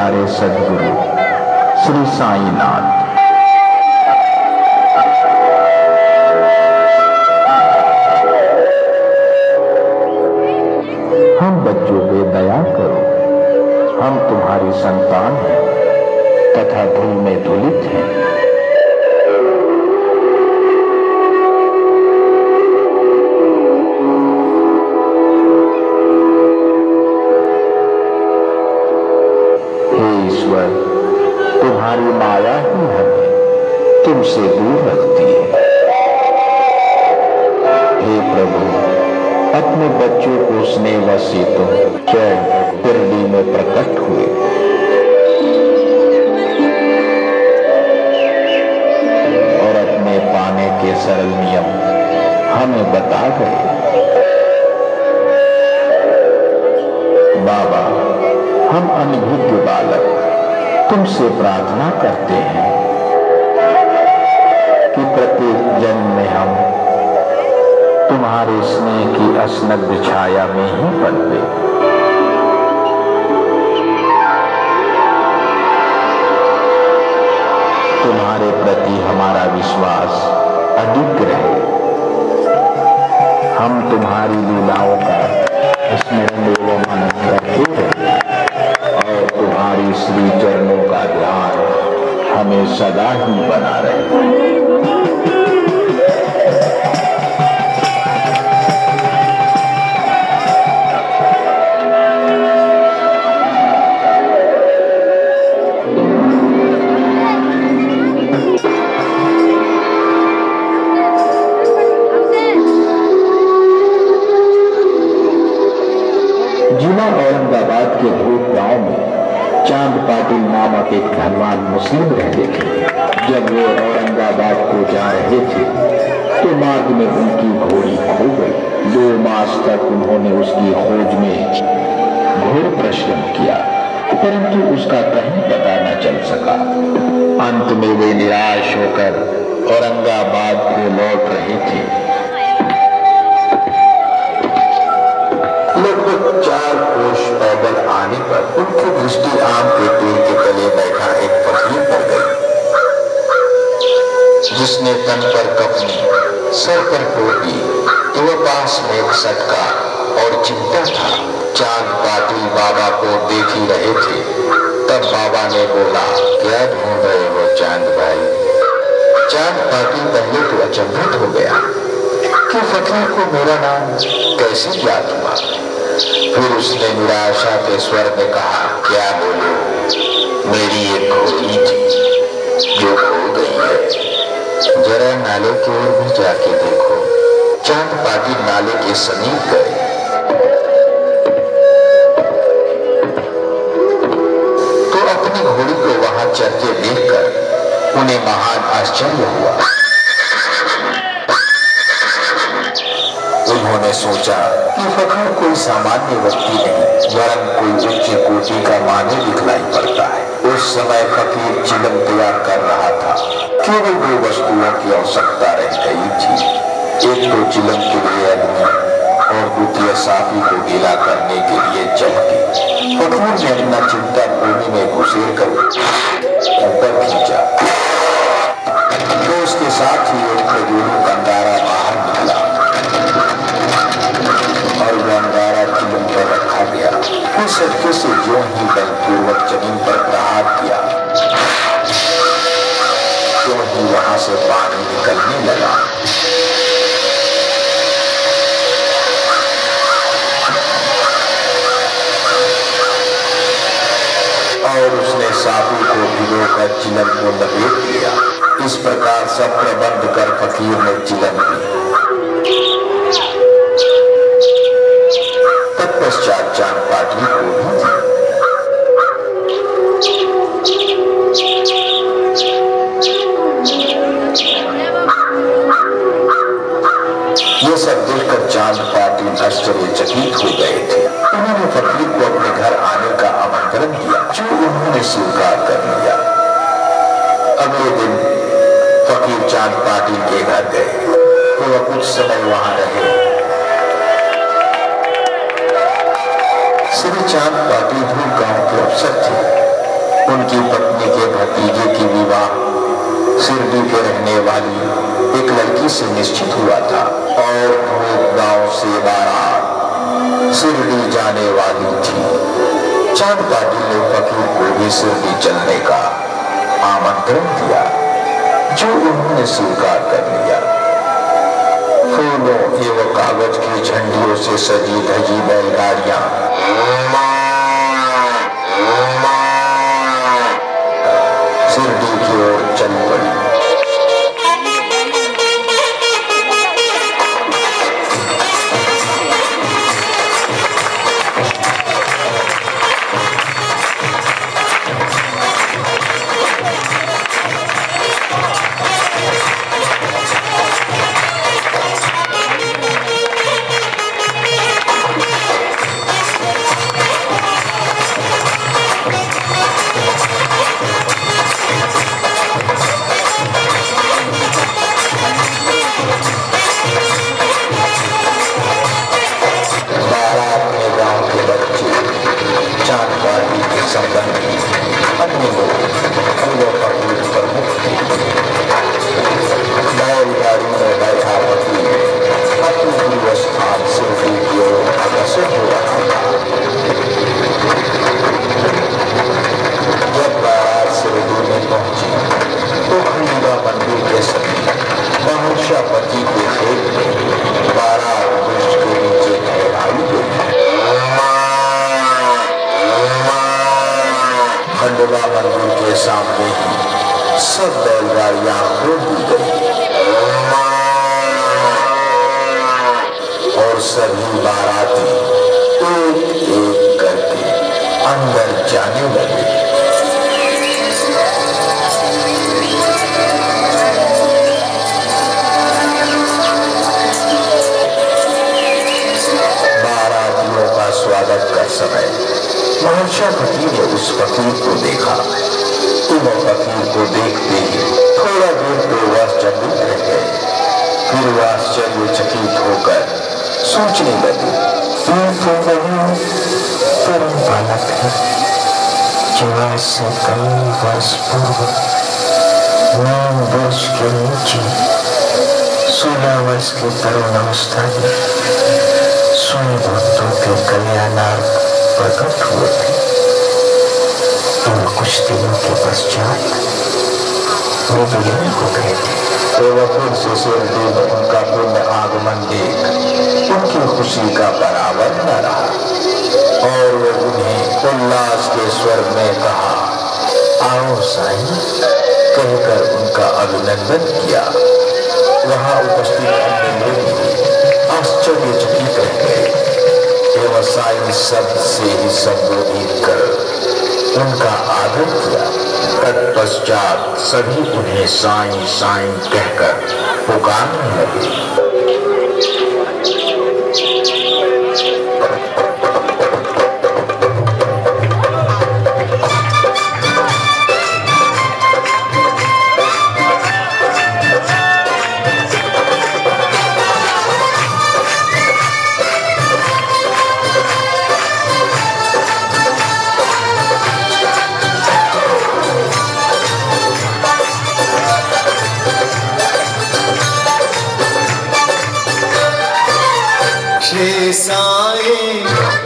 प्यारे सद्गुरु श्री साईनाथ। हम बच्चों पे दया करो, हम तुम्हारी संतान हैं तथा धूल में धुलित हैं। हे ईश्वर, तुम्हारी माया ही हमें तुमसे दूर रखती है। हे प्रभु, अपने बच्चों को स्नेह व सीतों पिरली में प्रकट हुए। और अपने पाने के सरल नियम हमें बता गए। बाबा, हम अनभिज्ञ बालक तुमसे प्रार्थना करते हैं कि प्रत्येक जन्म में हम तुम्हारे स्नेह की अस्नग्ध छाया में ही पनपे। तुम्हारे प्रति हमारा विश्वास अडिग रहे। हम तुम्हारी लीलाओं का स्मरण एवं मनन करते रहे और तुम्हारी श्री चरणों का ध्यान हमें सदा ही बना रहे। जिला औरंगाबाद के धूप गांव में चांद पाटिल नामक एक धनवान मुस्लिम रहते थे। जब वे औरंगाबाद को जा रहे थे तो मार्ग में उनकी घोड़ी खो गई। 2 मास तक उन्होंने उसकी खोज में घोर परिश्रम किया, परंतु उसका कहीं पता न चल सका। अंत में वे निराश होकर औरंगाबाद को लौट रहे थे। लगभग 4 कोस पैदल आने पर उनकी दृष्टि आम के पेड़ के तले बैठा एक फकीर पर गई, जिसने तन पर कफनी, सर पर टोपी एवं पास में एक सटका और चिमटा था। चांद पाटिल बाबा को देख ही रहे थे। तब बाबा ने बोला, क्या ढूंढ रहे हो चांद भाई? चांद पाटिल पहले तो अचंभित हो गया कि फकीर को मेरा नाम कैसे याद हुआ। फिर उसने निराशा के स्वर में कहा, क्या बोलो, मेरी एक घोड़ी थी जो खो गई है। जरा नाले की ओर भी जाके देखो। चांद पाटिल नाले के समीप गए तो अपनी घोड़ी को वहां चलते देखकर उन्हें महान आश्चर्य हुआ। उन्होंने सोचा कि फकीर कोई सामान्य व्यक्ति नहीं, वरन कोई उच्च कोटि का मानव दिखलाई पड़ता है। उस समय फकीर चिलम तैयार कर रहा था। केवल 2 वस्तुओं की आवश्यकता रह गई थी। एक तो चिलम के लिए अग्नि और द्वितीय साफी को गीला करने के लिए चमकी। फकीर ने अपना चिमटा भूमि में घुसेर कर ऊपर खींचा तो उसके साथ ही एक खजूरी कंदारा बाहर निकला और अंगारा चिलम पर रखा गया। फिर सटके से जो ही बलपूर्वक जमीन पर प्रहार किया, तो ही वहां से पानी निकलने लगा। और उसने साबू को भिगोकर चिलम को लपेट लिया। इस प्रकार सब प्रबंध कर फकीर ने चिलम पी। तत्पश्चात चांद पाटिल को भी ये सब देखकर चांद पाटिल आश्चर्यचकित हो गए थे। उन्होंने फकीर को अपने घर आने का आमंत्रण दिया, जो उन्होंने स्वीकार कर लिया। अगले दिन फकीर चांद पाटिल के घर गए तो वह कुछ समय वहां रहे। श्री चांद पाटिल धूल गांव के अफसर थे। उनकी पत्नी के भतीजे की विवाह शिरडी के रहने वाली एक लड़की से निश्चित हुआ था और गांव से बारात शिरडी जाने वाली थी। चांद पाटिल ने फकीर को भी शिरडी चलने का आमंत्रण दिया, जो उन्होंने स्वीकार कर लिया। फूलों एवं कागज की झंडियों से सजी धजी बैलगाड़ियां शिरडी की ओर चल पड़ी। मंदिर के सामने ही सब बैलगाड़ियां खोल दी गई और सभी बाराती एक एक करके अंदर जाने लगे। बारातियों का स्वागत कर समय महर्षि फकीर ने उस फकीर को देखा। वह फकीर को देखते ही थोड़ा दूर तो वह चकित रह गए, फिर वह आश्चर्यचकित होकर सोचने लगे, परम बालक है जो आज से कई वर्ष पूर्व 9 वर्ष के नीचे 16 वर्ष की तरुण अवस्था में स्वयं भक्तों के कल्याणार्थ प्रकट हुए थे। इन कुछ दिनों के पश्चात वे विलीन हो गए थे। तो वह फिर से शिरडी में उनका पुण्य आगमन देख उनकी खुशी का बराबर न रहा और वो उन्हें उल्लास के स्वर में कहा, आओ साईं, कहकर उनका अभिनंदन किया। वहां उपस्थित अन्य लोग आश्चर्यचकित रह गए। एवं साईं शब्द से ही संबोधित कर उनका आदर किया। तत्पश्चात सभी उन्हें साईं साईं कहकर पुकारने लगे।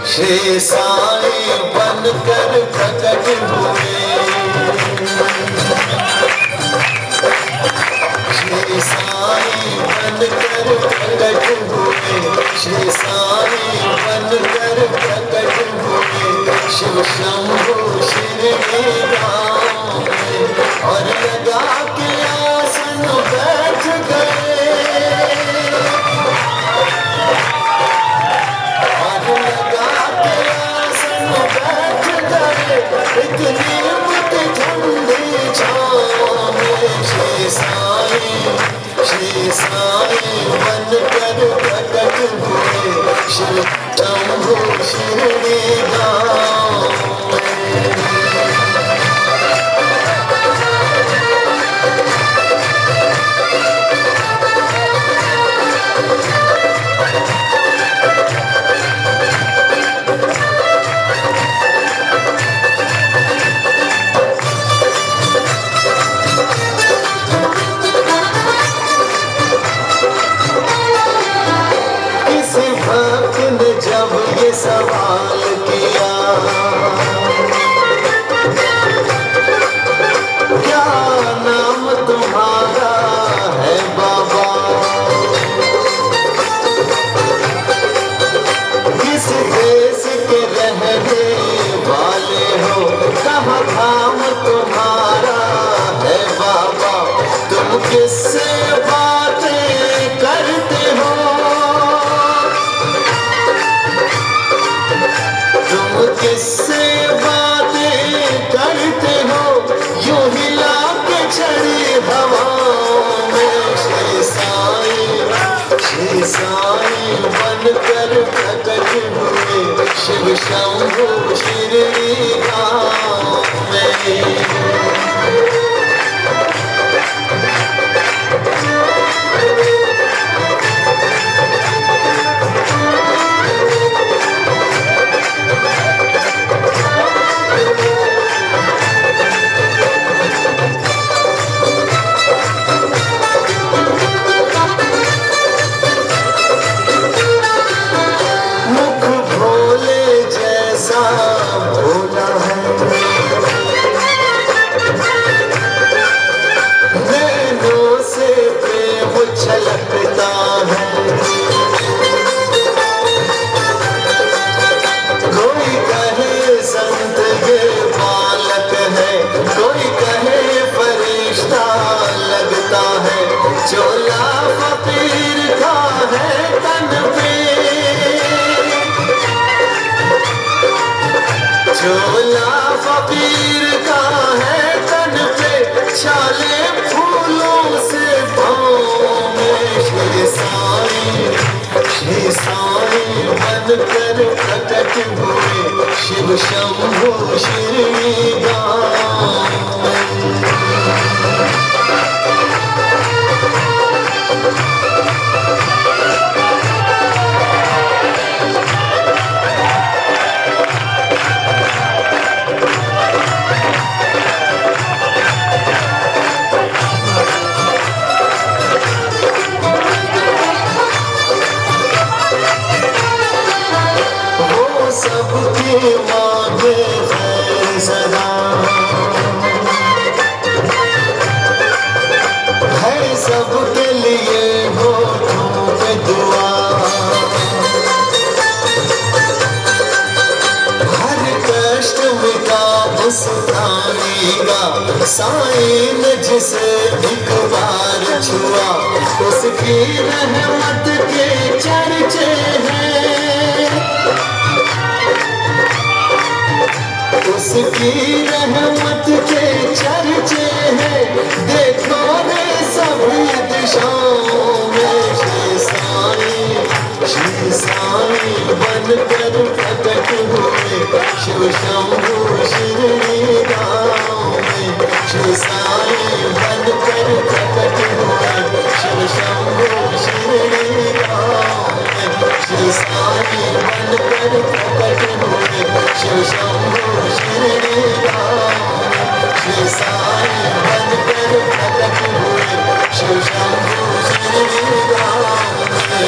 श्री साईं बनकर प्रकट हुए, श्री साईं बनकर प्रकट हुए, श्री साईं बनकर प्रकट हुए। शिव शंभु शिरडी गाँव में और लगा के आसन बैठ गए। श्री साईं बनकर प्रकट हुए, शिव शंभु शिरडी गाँव में। साईं बनकर प्रकट हुए शिव शंभू शिरडी गाँव में। छलकता है कोई कहे संत ये बालक है, कोई कहे फरिश्ता लगता है। चोला फकीर का है तन पे, चोला फकीर का है तन पे, छाले फूलों से श्री साईं बनकर प्रकट हुए शिव शंभू शिरडी गाँव में। सबके मांगे है सदा, है सबके लिए होठों पे दुआ। हर कष्ट मिटा उस प्राणी का साईं ने जिसे एक बार छुआ, उसकी रहमत के चर्चे हैं, उसकी रहमत के चर्चे हैं। देखो रे सभी दिशाओं में श्री साईं बनकर प्रकट हुए शिव शंभू शिरडी गाँव में। श्री साईं बनकर प्रकट हुए शिव शंभू शिरडी गाँव में। श्री साईं बनकर प्रकट हुए शिव शंभू शिरडी गाँव में। श्री साईं बनकर प्रकट हुए शिव शंभू शिरडी गाँव में।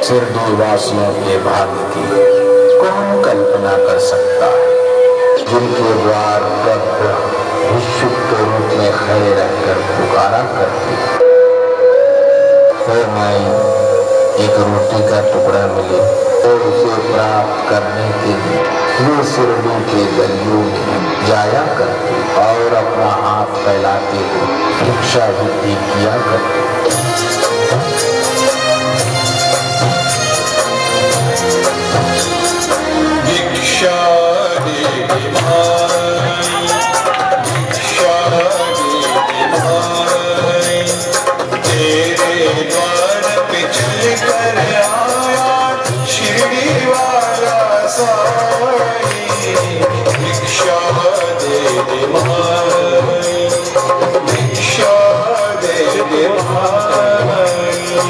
शिरडी वासियों के भाग्य की कौन कल्पना कर सकता है, जिनके द्वार पर भिक्षुक के रूप में खड़े रहकर पुकारा करते। फिर माई एक रोटी का टुकड़ा मिले तो उसे प्राप्त करने के लिए वे शिरडी के गलियों में जाया करते और अपना हाथ फैलाते हुए भिक्षा वृत्ति किया करते। भिक्षा दे भाई, भिक्षा दे भाई, तेरे द्वार पे चल कर आया शिरडी वाला साईं। भिक्षा दे भाई, भिक्षा दे भाई।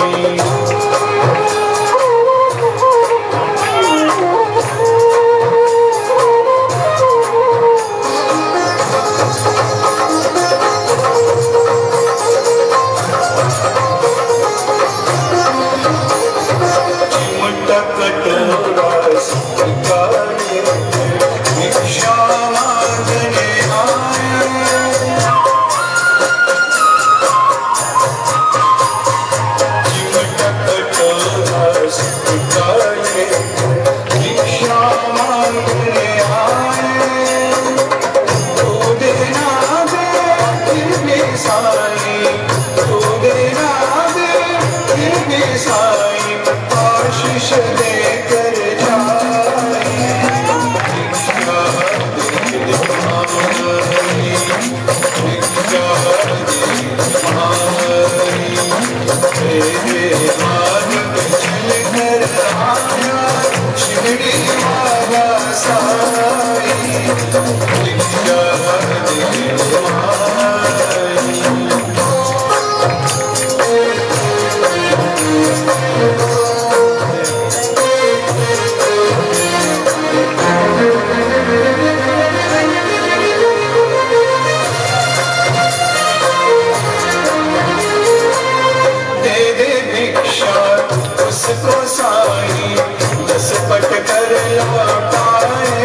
भी साईं आशीष देकर जाए। भिक्षा दे भाई, भिक्षा दे भाई, तेरे मार्ग चल कर आया शिरडी बाबा साईं। भिक्षा दे भाई। उसको साईं 10 पट कर लौटाए।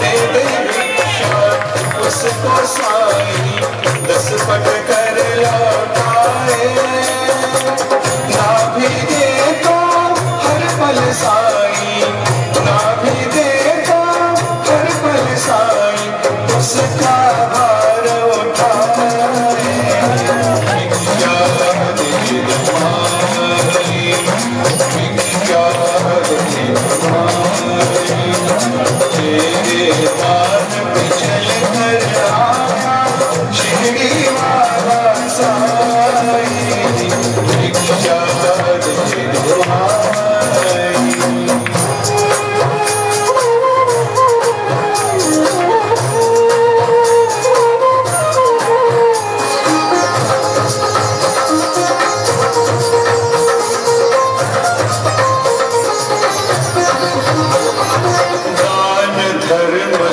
दे दे भिक्षा उसको साईं 10 पट कर लौटाए। ना भी दे तो हर पल साईं, ना भी दे तो हर पल साईं उसका भार उठाए। भिक्षा दे भाई, भिक्षा दे भाई, तेरे द्वार पे चल कर आया शिरडी बाबा साईं। भिक्षा दे भाई।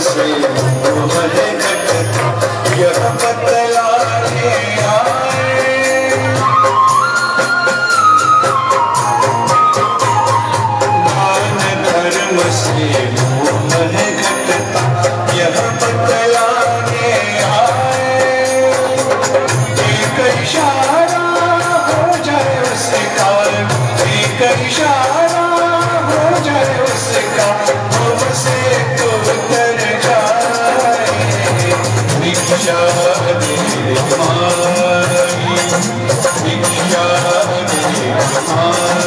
से मोह घटता यह बतलाने आए। दान धर्म से मोह घटता यह बतलाने आए। एक इशारा हो जाए उसका, एक इशारा हो जाए उसका, मुँह से तो उतर जाए। भिक्षा दे भाई, भिक्षा दे भाई,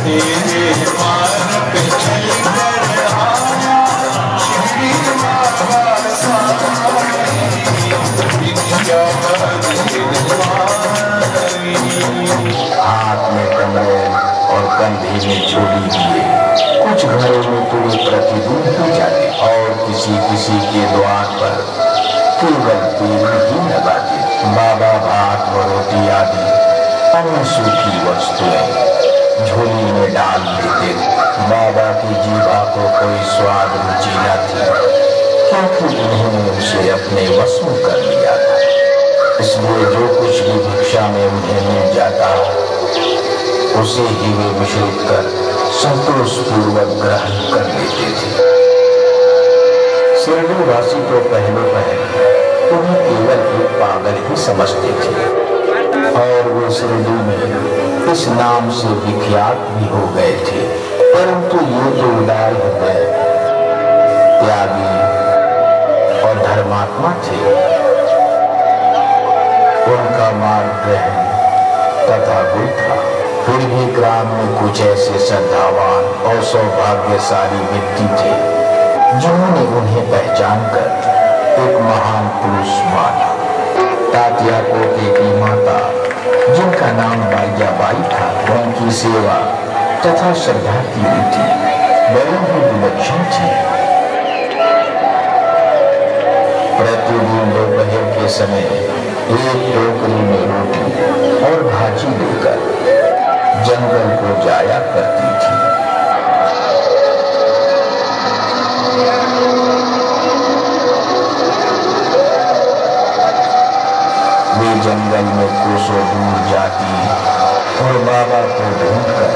तेरे द्वार पे चल कर आया शिरडी बाबा साईं। भिक्षा दे भाई। हाथ में कमर और कंधे में झोली लिए कुछ घरों में तो ये प्रतिदिन ही जाते और किसी किसी के द्वार पर केवल तेल ही लगाते। बाबा भात व रोटी आदि अन्य सूखी वस्तुएं झोली में डाल देते। बाबा की जीवा को कोई स्वाद रुचि न थी, क्योंकि उन्होंने उसे अपने वश में कर लिया था। इसलिए जो कुछ भी भिक्षा में उन्हें मिल जाता उसे ही वे मिश्रित कर संतोष पूर्वक ग्रहण कर लेते थे। शिरडी वासी तो पहले उन्हें केवल एक पागल ही समझते थे और वे शिरडी में इस नाम से विख्यात भी हो गए थे। परंतु ये तो उदार हृदय, त्यागी और धर्मात्मा थे। उनका मार्ग ग्रहण तथा कोई था। फिर भी ग्राम में कुछ ऐसे श्रद्धावान और सौभाग्यशाली व्यक्ति थे जिन्होंने उन्हें पहचान कर एक महान पुरुष माना। तात्या कोटे की माता, जिनका नाम बाईजाबाई था, उनकी सेवा तथा श्रद्धा की रीति बड़ी ही विलक्षण थी। प्रतिदिन दोपहर के समय एक टोकरी में रोटी और भाजी लेकर जंगल को जाया करती थी। वे जंगल में कोसों दूर जाती और बाबा को ढूंढकर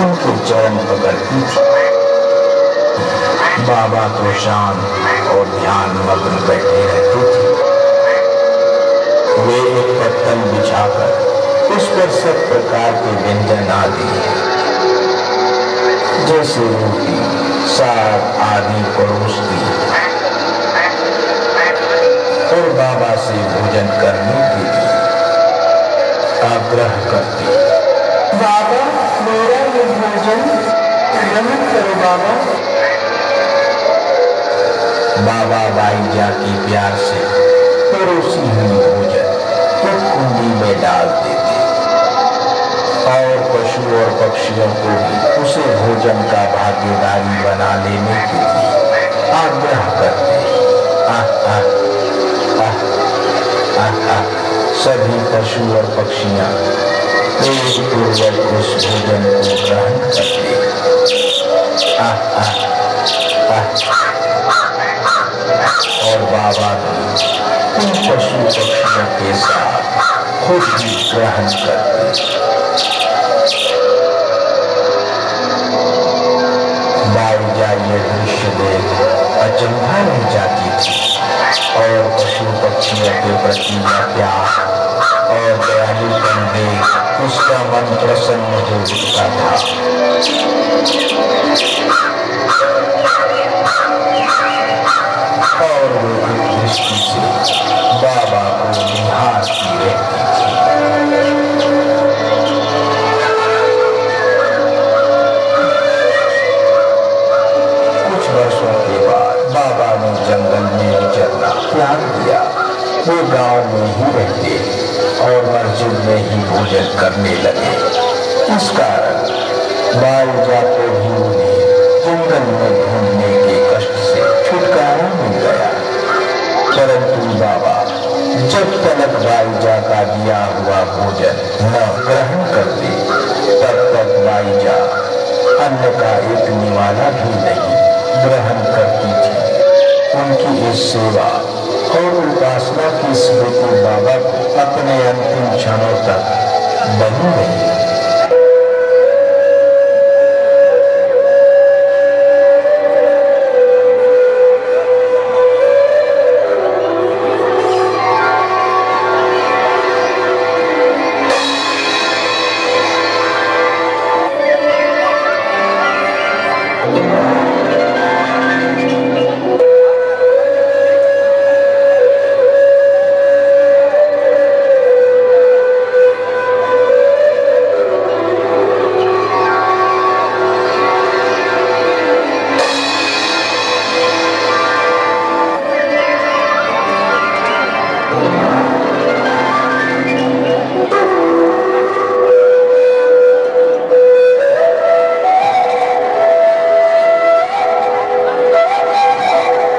उनके चरण पकड़ती थी। बाबा तो शांत और ध्यान मग्न बैठे रहते थे। वे एक पत्तल बिछाकर उस पर सब प्रकार के व्यंजन आदि जैसे रोटी साग आदि परोस दी और बाबा से भोजन करने के लिए आग्रह करती। बाबा मेरा ये भोजन ग्रहण करो बाबा। बाबा बाईजा के प्यार से परोसी हुई भोजन एक कुंडी में डाल देते और पशु और पक्षियों को भी उसे भोजन का भागीदारी बना लेने के लिए आग्रह करते। सभी पशु और पक्षियां प्रेमपूर्वक उस भोजन को ग्रहण करते। और बाबा भी उन पशु पक्षियों के साथ खुद ही ग्रहण करते। बाईजा ये दृश्य देख अचंभा रह जाती थी और पशु पक्षियों के प्रति प्यार और दयालुपन देख उसका मन प्रसन्न हो उठता था। और वो एक दृष्टि से बाबा को निहारती रहती थी। कुछ वर्षों के बाद बाबा ने जंगल में विचरना त्याग दिया। वो गांव में ही रहते और मस्जिद में ही भोजन करने लगे। इस कारण बाईजा को भी उन्हें जंगल में घूमने के कष्ट से छुटकारा मिल गया। परंतु बाबा जब तक बाईजा का दिया हुआ भोजन न ग्रहण करते तब तक बाईजा अन्न का एक निवाला भी नहीं ग्रहण करती थी। उनकी इस सेवा और उपासना की स्मृति बाबा को अपने अंतिम क्षणों तक बनी रही।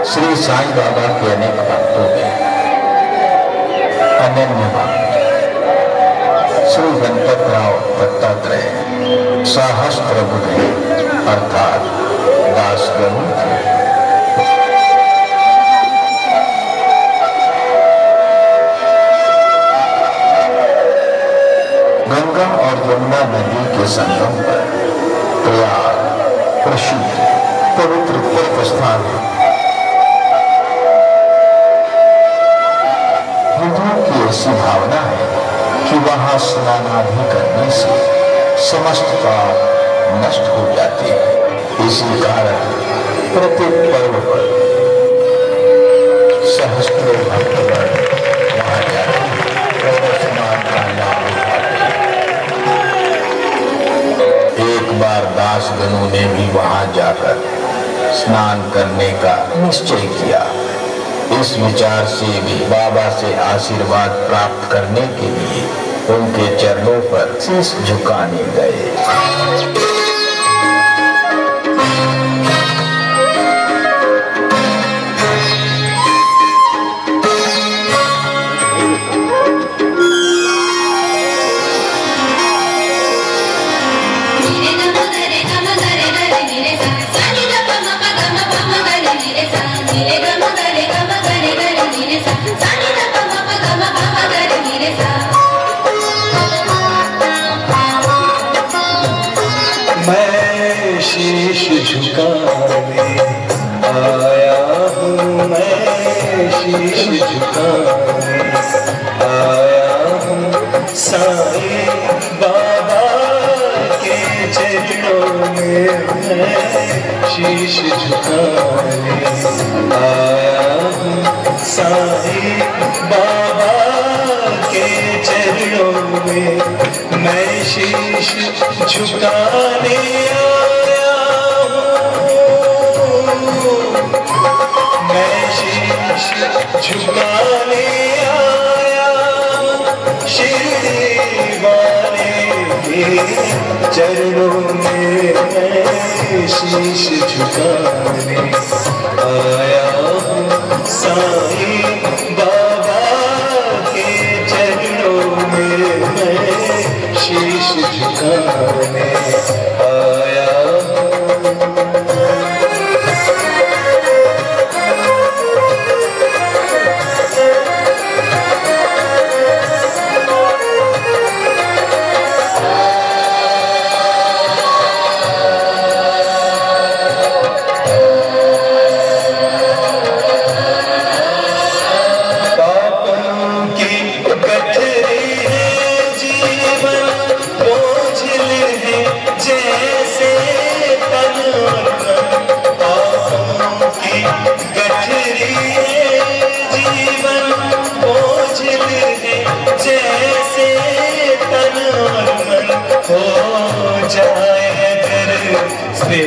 श्री साईं बाबा के अनेक भक्तों में अनन्य भक्त श्री गणपतराव दत्तात्रेय सहस्त्रबुद्धे अर्थात दासगणु थे। गंगा और यमुना नदी के संगम पर प्रयाग प्रसिद्ध पवित्र तीर्थ स्थान है। ऐसी भावना है कि वहां स्नानादि करने से समस्त पाप नष्ट हो जाते हैं। इसी कारण प्रत्येक पर्व पर सहस्त्रों भक्तगण वहां जाते और स्नान का लाभ उठाते हैं। एक बार दासगणों ने भी वहां जाकर स्नान करने का निश्चय किया। इस विचार से भी बाबा से आशीर्वाद प्राप्त करने के लिए उनके चरणों पर शीश झुकाने गए। मैं शीश झुकाने आया हूँ, मैं शीश झुकाने आया हूँ साईं बाबा के चरणों में शीश झुकाने आया हूँ साईं बाबा के चरणों में मैं शीश झुकाने आया हूँ, मैं शीश झुकाने आया हूँ शिरडी वाले के चरणों में मैं शीश झुकाने आया हूँ साईं बाबा के चरणों में मैं शीश झुकाने आया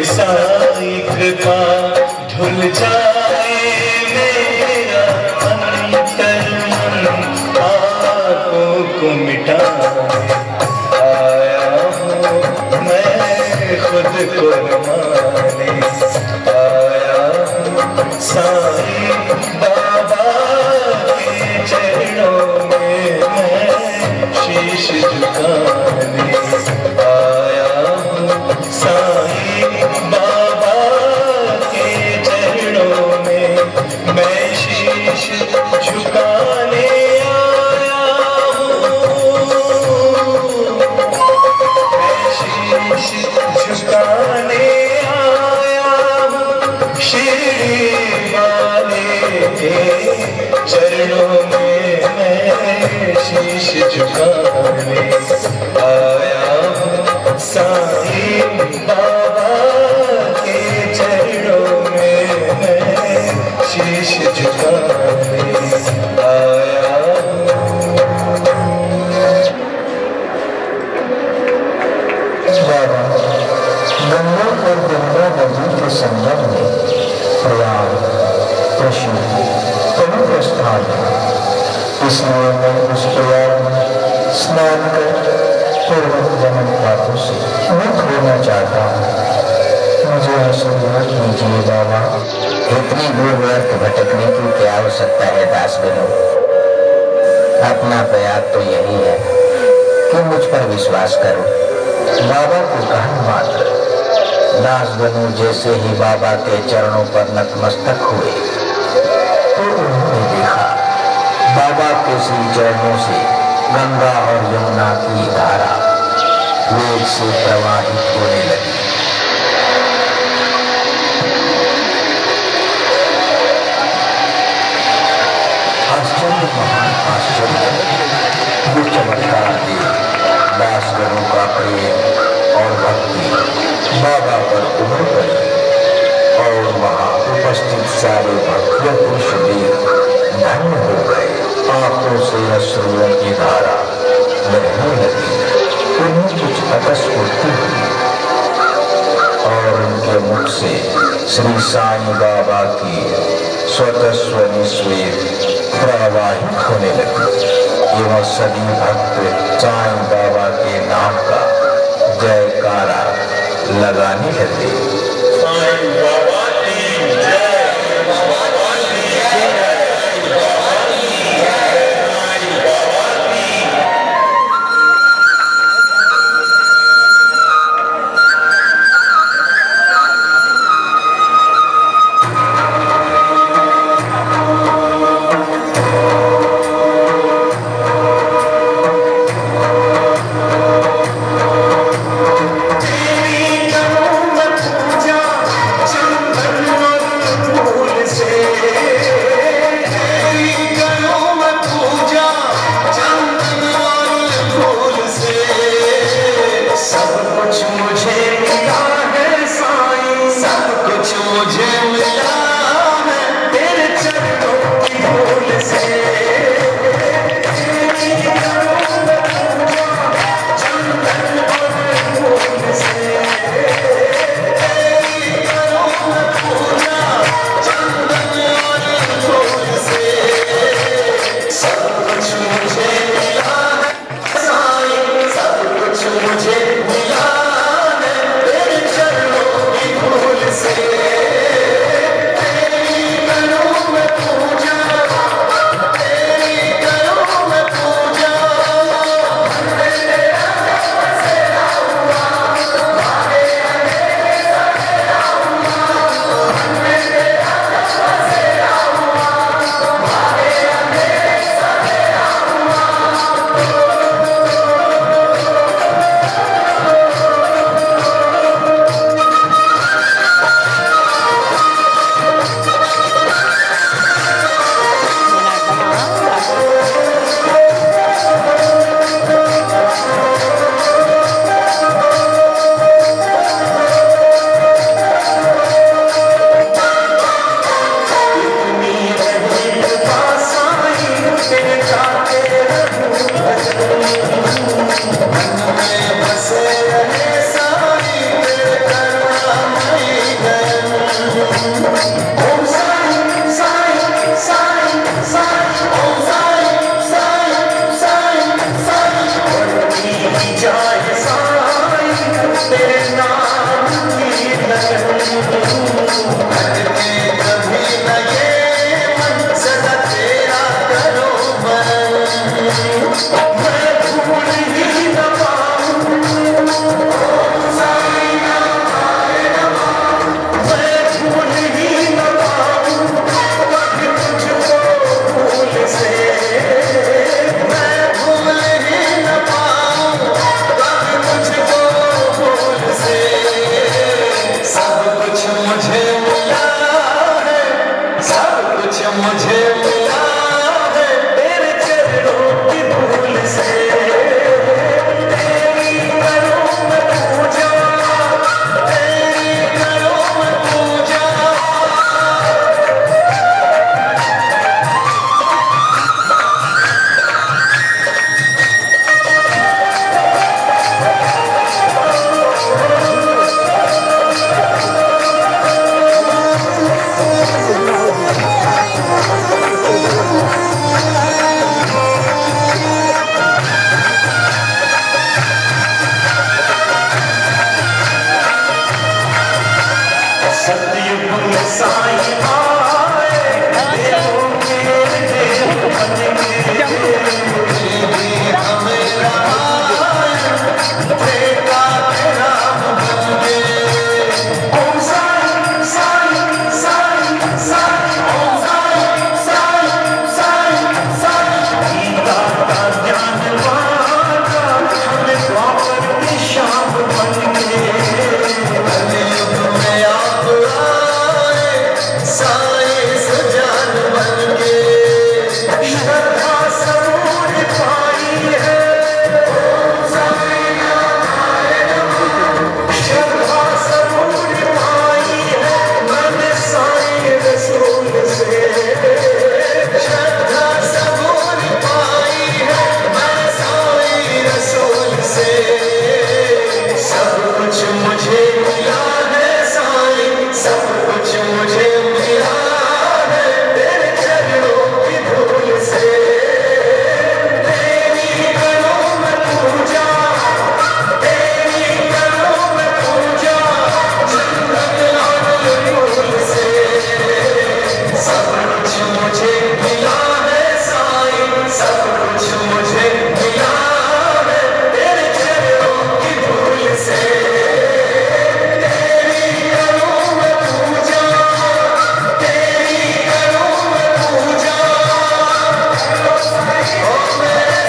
साईं कृपा धुल जाए मेरा अंतर मन पापों को मिटाने आया हूँ मैं खुद को माने आया हूँ साईं बाबा के चरणों में मैं शीश झुकाने आया हूँ साईं बाबा के चरणों में मैं शीश झुकाने आया हूँ, मैं शीश झुकाने आया हूँ शिरडी वाले के चरणों में मैं शीश झुकाने आया हूँ साईं बाबा के चरणों में मैं शीश झुकाने आया बाबा गंगा और गंगा नदी के संगम में प्रयाग प्रसिद्ध पवित्र स्थान है। इसलिए मैं उस प्रयाग में स्नान कर पूर्वक जन्म पापों से मुक्त होना चाहता हूँ। मुझे आशीर्वाद कीजिए बाबा। इतनी दूर व्यर्थ भटकने की क्या आवश्यकता है दास बनो। अपना प्रयाग तो यही है कि मुझ पर विश्वास करो। बाबा को कहन मात्र दास बनो जैसे ही बाबा के चरणों पर नतमस्तक हुए तो उन्होंने देखा बाबा के श्री चरणों से गंगा और यमुना की धारा वेग से प्रवाहित होने लगी। आश्चर्य महान आश्चर्य वो चमत्कार देख दासगणों का प्रेम और भक्ति बाबा पर उमड़ पड़ी और वहाँ उपस्थित सारे भक्तों को देख धन्य हो गए। आंखों से अश्रुओं की धारा बहने लगी। उन्हें कुछ अकस्मात हुई और उनके मुख से श्री साईं बाबा की स्वतस्वनी स्वेद प्रवाहित होने लगी एवं सभी भक्त साईं बाबा के नाम का जयकारा लगाने लगे। साईं बाबा की जय। मुझे मिला है तेरे चरणों की धूल से, तेरी करूं मैं पूजा, तेरी करूं मैं पूजा। सतयुग में साईं आए, देवों के देव बन के, हमें रामायण देखा के राम बन के। ओम साईं साईं साईं साईं, ओम साईं साईं साईं साईं। गीता का ज्ञान वाला हमें द्वापर की शाम बन के, कलयुग में आप आए साईं सुजान बन के। श्रद्धा सबूर पाई है, श्रद्धा सबूर पाई है मैंने साईं रसूल से, श्रद्धा सबूर पाई है मैं साईं रसूल से। सब कुछ मुझे मिला है साईं, सब कुछ मुझे मिला है तेरे चरणों की धूल से, तेरी करूं मैं पूजा, तेरी करूं मैं पूजा, जन्नत और फूल से। सब कुछ मुझे मिला है साईं, सब कुछ मुझे मिला है तेरे चरणों की धूल से, तेरी करूं मैं पूजा, तेरी करूं मैं पूजा। ओ मेरे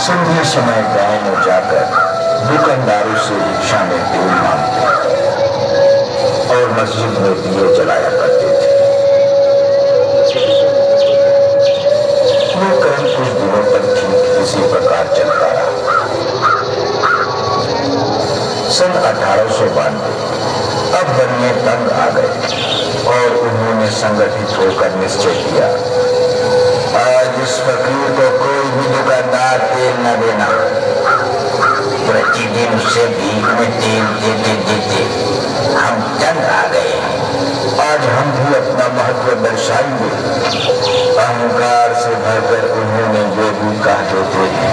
संध्या समय गांव में जाकर दुकानदारों से भिक्षा में तेल मांगते और मस्जिद में दिए जलाया करते थे। वो क्रम कुछ दिनों तक ठीक इसी प्रकार चलता रहा। सन 1892 अब बनिए तंग आ गए और उन्होंने संगठित होकर निश्चय किया, आज इस फकीर को कोई भी दुकानदार तेल न देना। प्रतिदिन उसे भीख में तेल देते देते हम तंग आ गए हैं। आज हम भी अपना महत्व दर्शाएंगे। अहंकार से भरकर उन्होंने जो भी कहा देते हैं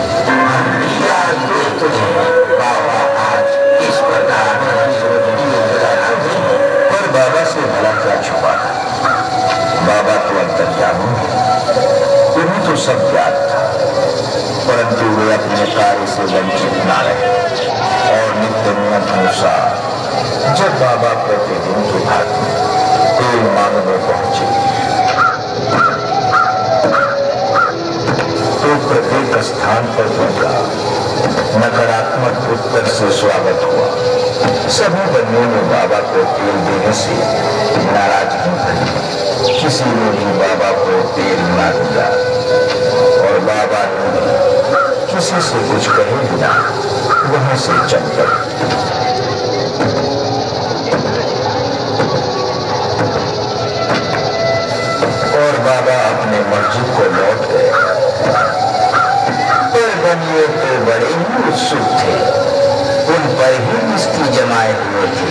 हम याद देते हैं। बाबा आज इस प्रकार पर बाबा से भला क्या छुपाना। बाबा तो अंतर्यामी, उन्हें तो सब याद था, परंतु वे अपने अपने कार्य से वंचित न रहे। और नित्य नियम अनुसार जब बाबा प्रतिदिन की भांति तेल मांगने पहुंचे तो प्रत्येक स्थान पर उनका नकारात्मक उत्तर से स्वागत हुआ। सभी बंदियों ने बाबा को तेल देने से नाराजगी भरी। किसी ने भी बाबा को तेल न दिया और बाबा ने किसी से कुछ कहे बिना वहां से चल पड़े। और बाबा अपने मस्जिद को लौट गए। पर बनिए तो बड़े ही उत्सुक थे। उन पर ही मिस्टी जमाए हुए थे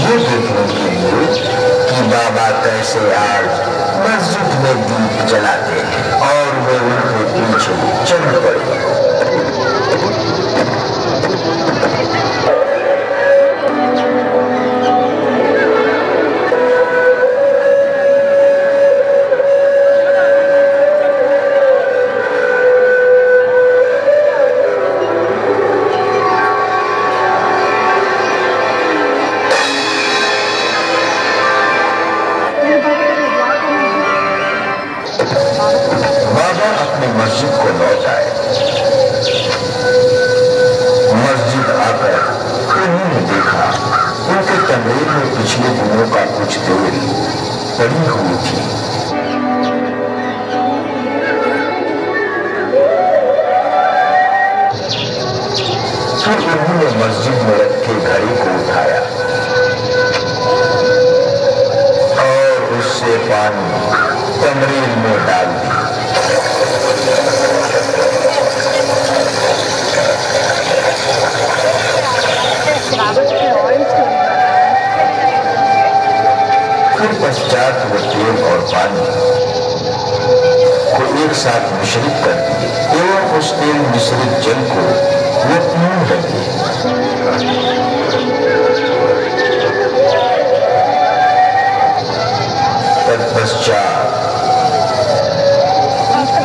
ये देखने के लिए कि बाबा कैसे आज मस्जिद में दीप जलाते हैं। और वे उनके पीछे चल पड़े। मस्जिद को लौट आए। मस्जिद आकर उन्होंने देखा उनके कमरे में पिछले दिनों का कुछ तेल पड़ी हुई थी। फिर उन्होंने मस्जिद में रखे घड़ी को उठाया और उससे पानी कमरे में डाल दिया। फिर पश्चात वो तेल और पानी को एक साथ मिश्रित कर दिए एवं उस तेल मिश्रित जल को वो पीने लगे। तत्पश्चात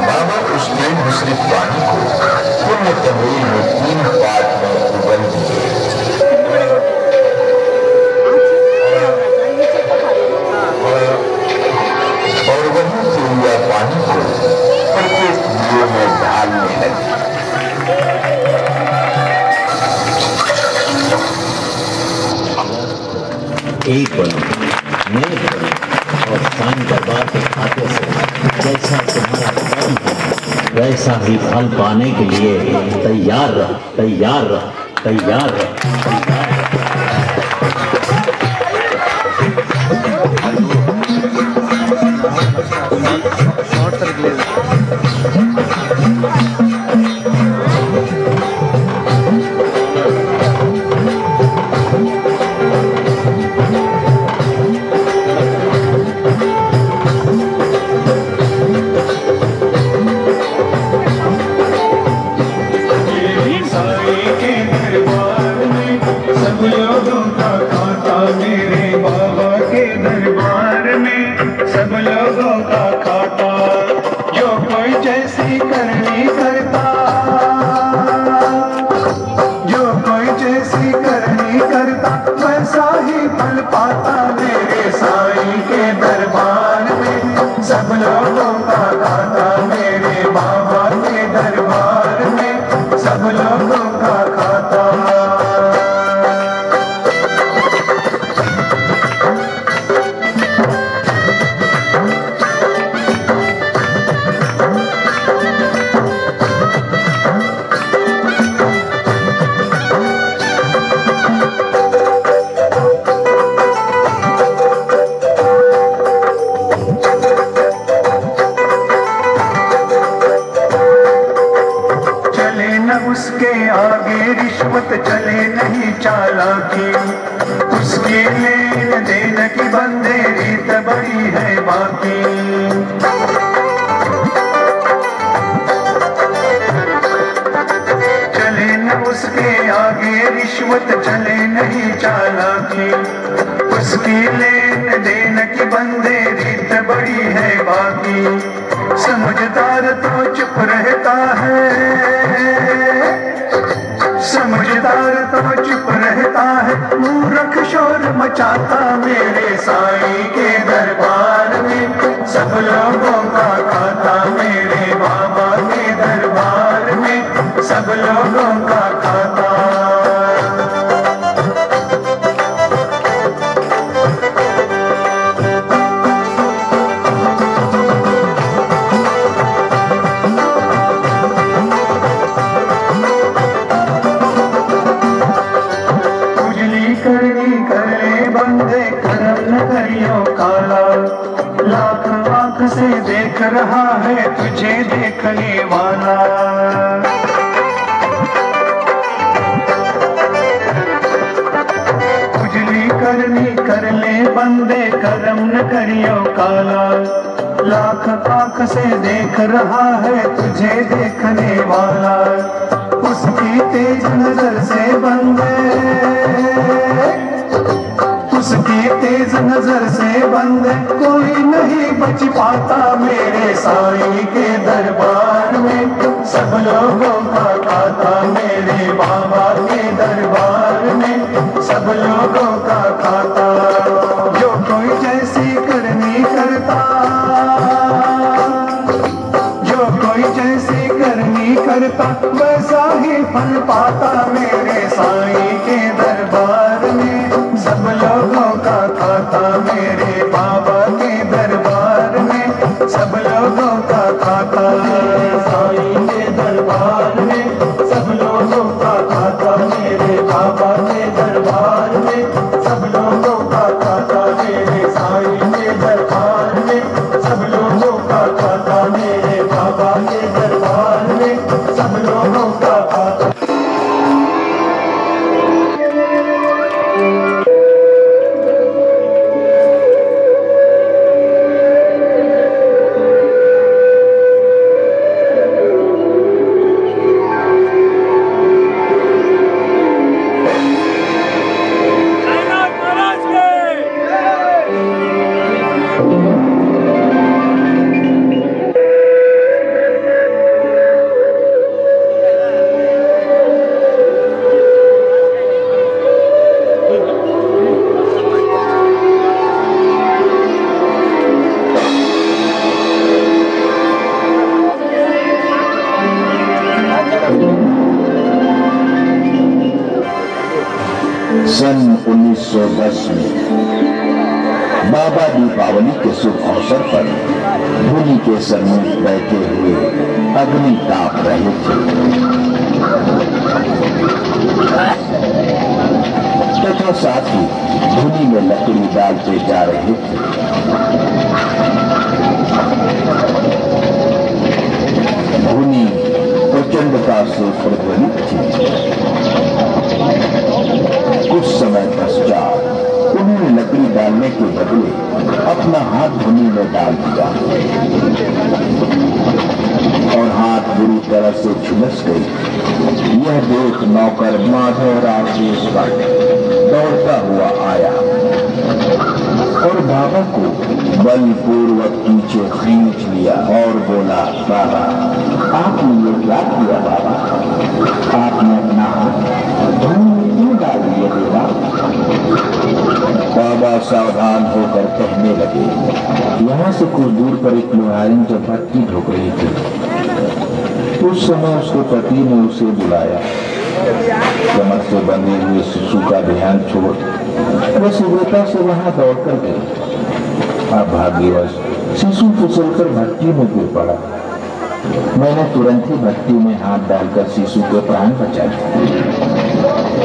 बाबा उस तेल मिश्रित पानी को पुण्य तंबेल में 3 पार्ट में उबल दिए। और वही तेलिया पानी को प्रत्येक दिए में ढालने लगे। एक बनो, नए बनो और साईं दरबार के खाते से जैसा तुम्हारा कर्म है वैसा ही फल पाने के लिए तैयार रहो, तैयार रहो, तैयार रहो। उसके आगे रिश्वत चले नहीं चालाकी, उसकी लेन देन की बंदे रीत बड़ी है बाकी। चले न उसके आगे रिश्वत चले नहीं चालाकी, उसकी लेन देन की बंदे रीत बड़ी है बाकी। समझदार तो चुप रहता है, समझदार तो चुप रहता है, मूर्ख शोर मचाता मेरे साईं के दरबार में। सब लोगों का खाता मेरे बाबा के दरबार में, सब लोगों का खाता। लाख आंख से देख रहा है तुझे देखने वाला। उजली करनी कर ले बंदे, करम न करियो काला। लाख आंख से देख रहा है तुझे देखने वाला। उसकी तेज नजर से बंदे, उसकी तेज नजर से बंदे कोई नहीं बच पाता मेरे साईं के दरबार में। सब लोगों का खाता मेरे बाबा के दरबार में, सब लोगों का खाता। जो कोई जैसी करनी करता, जो कोई जैसी करनी करता वैसा ही फल पाता मेरे साईं के दरबार में। सब लोगों का खाता मेरे बाबा के दरबार में, सब लोगों का खाता साईं के दरबार में। सब लोगों का खाता मेरे बाबा के दरबार में, सब लोगों का खाता मेरे साईं के दरबार में। सब लोगों का खाता मेरे बाबा के दरबार में, सब लोगों का खाता। सन 1910 में बाबा दीपावली के शुभ अवसर पर धुनी के सन्मुख बैठे हुए अग्नि ताप रहे थे तथा साथ ही धुनी में लकड़ी डालते जा रहे थे। धुनी प्रचंडता से प्रज्वलित थी। कुछ समय पश्चात उन्होंने लकड़ी डालने के बदले अपना हाथ धुनी में डाल दिया और हाथ बुरी तरह से झुलस गई। यह देख नौकर माधव राजेश दौड़ता हुआ आया और बाबा को बलपूर्वक पीछे खींच लिया और बोला, बाबा आपने ये क्या किया? बाबा आपने अपना हाथ धुनी में क्यों डाल दिया? देवा बाबा सावधान होकर कहने लगे, यहाँ से कुछ दूर पर एक लोहारिन जब भट्टी ढुक रही थी, उस समय उसके पति ने उसे बुलाया। कमर से बंधे हुए शिशु का ध्यान छोड़ वह शीघ्रता से वहां दौड़कर गई। अब भाग्यवश शिशु फिसलकर भट्टी में गिर पड़ा। मैंने तुरंत ही भट्टी में हाथ डालकर शिशु के प्राण बचा दिए।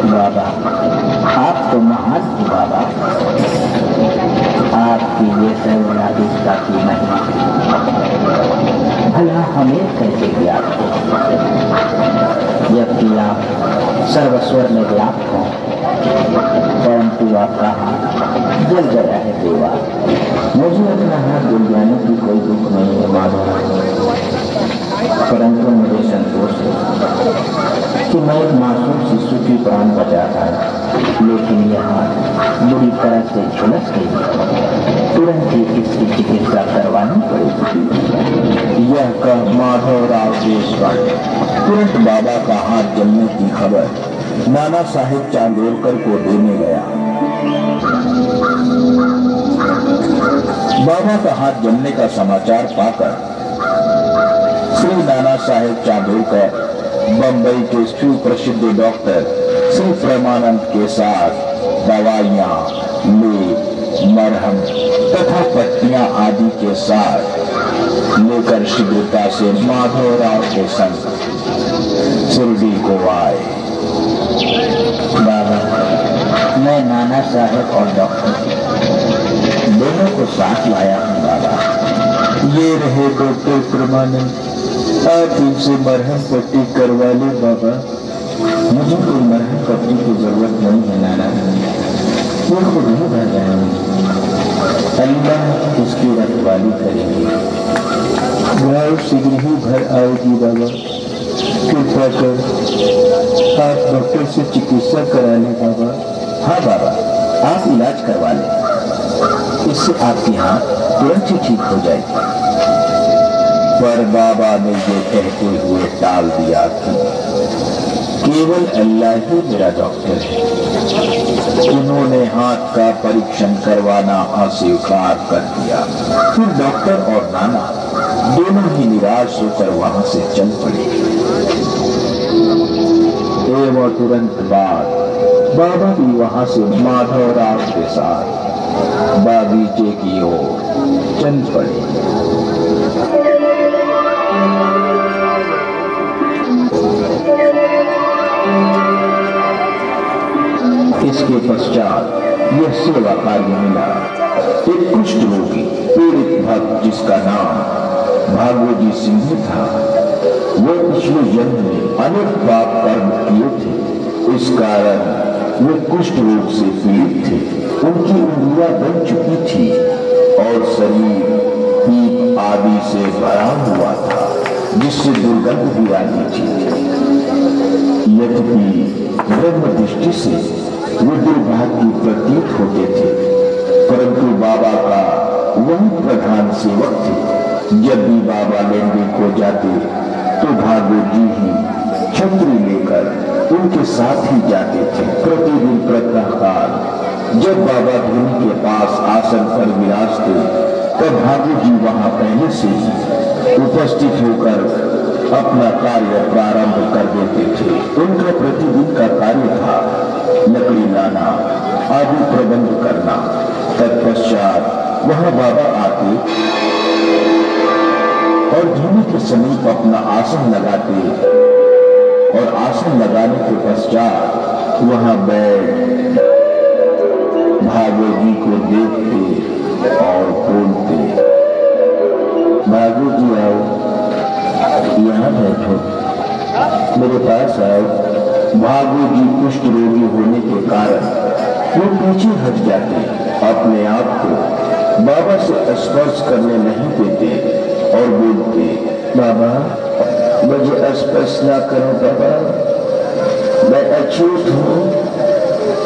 बाबा आप तो महान थे बाबा, आपकी ये सर्वनादिकता की महिमा भला हमें कैसे ज्ञात हो, जबकि आप सर्वस्वर में व्याप्त हो, परंतु आपका हाथ जल गया है देवा। मुझे अपना हाथ जल जाने की कोई दुख नहीं है माधव, परंतु मुझे संतोष है कि मैं एक मासूम शिशु की प्राण बचाता है, लेकिन यह हाथ बुरी तरह से झुलस गई। तुरंत ही इसकी चिकित्सा करवानी पड़ेगी। यह कह माधव राजेश तुरंत बाबा का हाथ जलने की खबर नाना साहेब चांदोलकर को देने गया। बाबा का हाथ जमने का समाचार पाकर श्री नाना साहेब चांदोलकर बंबई के सुप्रसिद्ध डॉक्टर श्री प्रेमानंद के साथ दवाइयां, लेप, मरहम तथा पट्टियां आदि के साथ लेकर शीघ्रता से माधवराव के संग शिरडी को आए। बाबा, मैं नाना साहेब और डॉक्टर दोनों को साथ लाया हूँ। बाबा, ये रहे डॉक्टर प्रेमानंद, आप इनसे मरहम पट्टी करवा ले। बाबा, मुझे कोई मरहम पट्टी की जरूरत नहीं है नाना, वो खुद ही भर जाएंगे। अल्लाह उसकी रखवाली करेंगे। घाव शीघ्र ही भर आएगी। बाबा, कृपया कर आप डॉक्टर से चिकित्सा करा लें। बाबा। हाँ बाबा, आप इलाज करवा लें, इससे आपकी हाथ तुरंत ही ठीक हो जाएगी। पर बाबा ने ये कहते हुए टाल दिया कि केवल अल्लाह ही मेरा डॉक्टर है। उन्होंने हाथ का परीक्षण करवाना अस्वीकार कर दिया। फिर डॉक्टर और नाना दोनों ही निराश होकर वहां से चल पड़े। एवं तुरंत बाद बाबा भी वहां से माधवराव के साथ बागीचे की ओर चल पड़े। इसके पश्चात यह सेवा कार्य मिला। एक कुष्ठ रोगी पीड़ित भक्त जिसका नाम भागवती सिंह था, वो पिछले जन्म में अनेक पाप कर्म किए थे। इस कारण वे कुष्ठ रोग से पीड़ित थे। उनकी उंगलियां बन चुकी थी और शरीर पीप आदि से भरा हुआ था, जिससे दुर्गंध भी आती थी। यद्यपि ब्रह्म दृष्टि से वे दुर्भाग्य प्रतीत होते थे, परंतु बाबा का वही प्रधान सेवक थे। जब भी बाबा लेने को जाते तो भागवत जी ही छतरी लेकर उनके साथ ही जाते थे। प्रतिदिन प्रातःकाल जब बाबा धोनी के पास आसन पर विराजते, तब भागवत जी वहां पहले से ही उपस्थित होकर अपना कार्य प्रारंभ कर देते थे। उनका प्रतिदिन का कार्य था लकड़ी लाना आदि प्रबंध करना। तत्पश्चात वहां बाबा आते और धोनी के समीप अपना आसन लगाते और आसन लगाने के पश्चात वहां बैठ भागवत जी को देखते और बोलते, भागवत जी आओ, यहाँ बैठो, मेरे पास आओ। भागवत जी कुष्ठ रोगी होने के कारण वो पीछे हट जाते, अपने आप को बाबा से स्पर्श करने नहीं देते और बोलते, बाबा मुझे स्पर्श ना करो बाबा, मैं अछूत हूँ,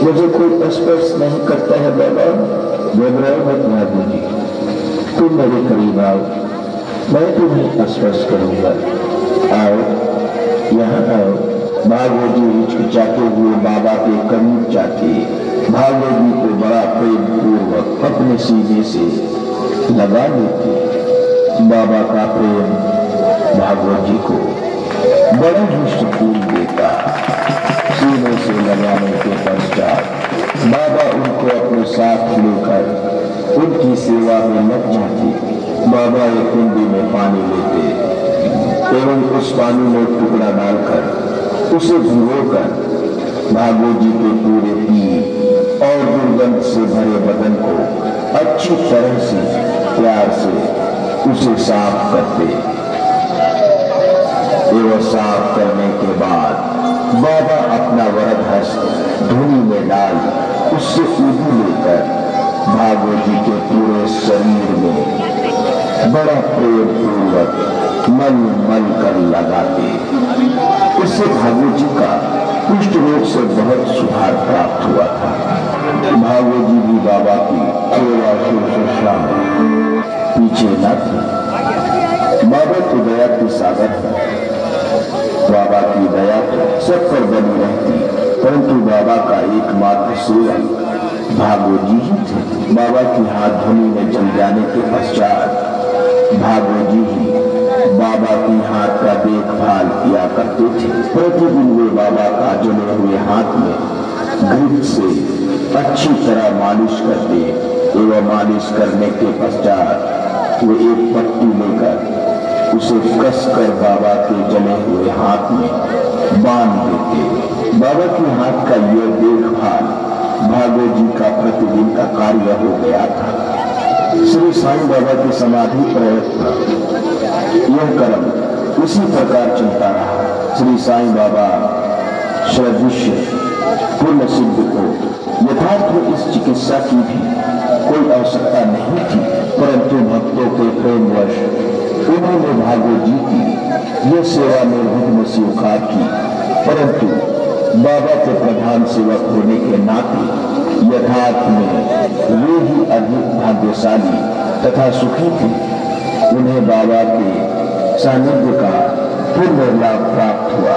मुझे कोई स्पर्श नहीं करता है बाबा। घबराओ मत भागवत जी, तुम मेरे करीब आओ, मैं तुम्हें स्पर्श करूंगा। आओ, यहाँ आओ। भागवत जी हिचकिचाते हुए बाबा के करीब जाते, भागवत जी को बड़ा प्रेम पूर्वक अपने सीने से लगा लेते। बाबा का प्रेम भागवत जी को बड़ा ही सुकून देता। सीने से लगाने के पश्चात बाबा उनको अपने साथ लेकर उनकी सेवा में लग जाते। बाबा एक कुंडी में पानी लेते एवं उस पानी में टुकड़ा डालकर उसे भिगोकर भागवत जी के पूरे पीठ और दुर्गंध से भरे बदन को अच्छी तरह से प्यार से उसे साफ करते एवं साफ करने के बाद बाबा अपना वरद हस्त धूनी में डाल उससे ऊधू लेकर भागवत जी के पूरे शरीर में बड़ा प्रेम पूर्वक मल मल कर लगाते। इससे भागवत जी का कुष्ठ रोग से बहुत सुधार प्राप्त हुआ था। भागवत जी भी बाबा की सेवा शुश्रूषा में पीछे न थे। बाबा तो दया के सागर है, बाबा की दया तो सब पर बनी रहती। परंतु बाबा का एकमात्र सेवक भागो जी ही थे। बाबा की हाथ धुनी में जल जाने के पश्चात भागो जी ही बाबा की हाथ का देखभाल किया करते थे। प्रतिदिन वे बाबा का जले हुए हाथ में घृत से अच्छी तरह मालिश करते एवं मालिश करने के पश्चात वे एक पट्टी लेकर उसे कसकर बाबा के जले हुए हाथ में बांध देते। बाबा के हाथ का यह देखभाल भागो जी का प्रतिदिन का कार्य हो गया था। श्री साईं बाबा की समाधि प्रयत्न यह कर्म उसी प्रकार चलता रहा। श्री साईं बाबा श्रद्धिष्य पूर्ण सिद्ध को यथार्थ में इस चिकित्सा की भी कोई आवश्यकता नहीं थी, परंतु भक्तों के प्रेमवश उन्होंने भागो जी की यह सेवा निर्भुत में स्वीकार की। परंतु बाबा के प्रधान सेवक होने के नाते यथार्थ में वे ही अधिक भाग्यशाली तथा सुखी थे। उन्हें बाबा के सानिध्य का पूर्ण लाभ प्राप्त हुआ।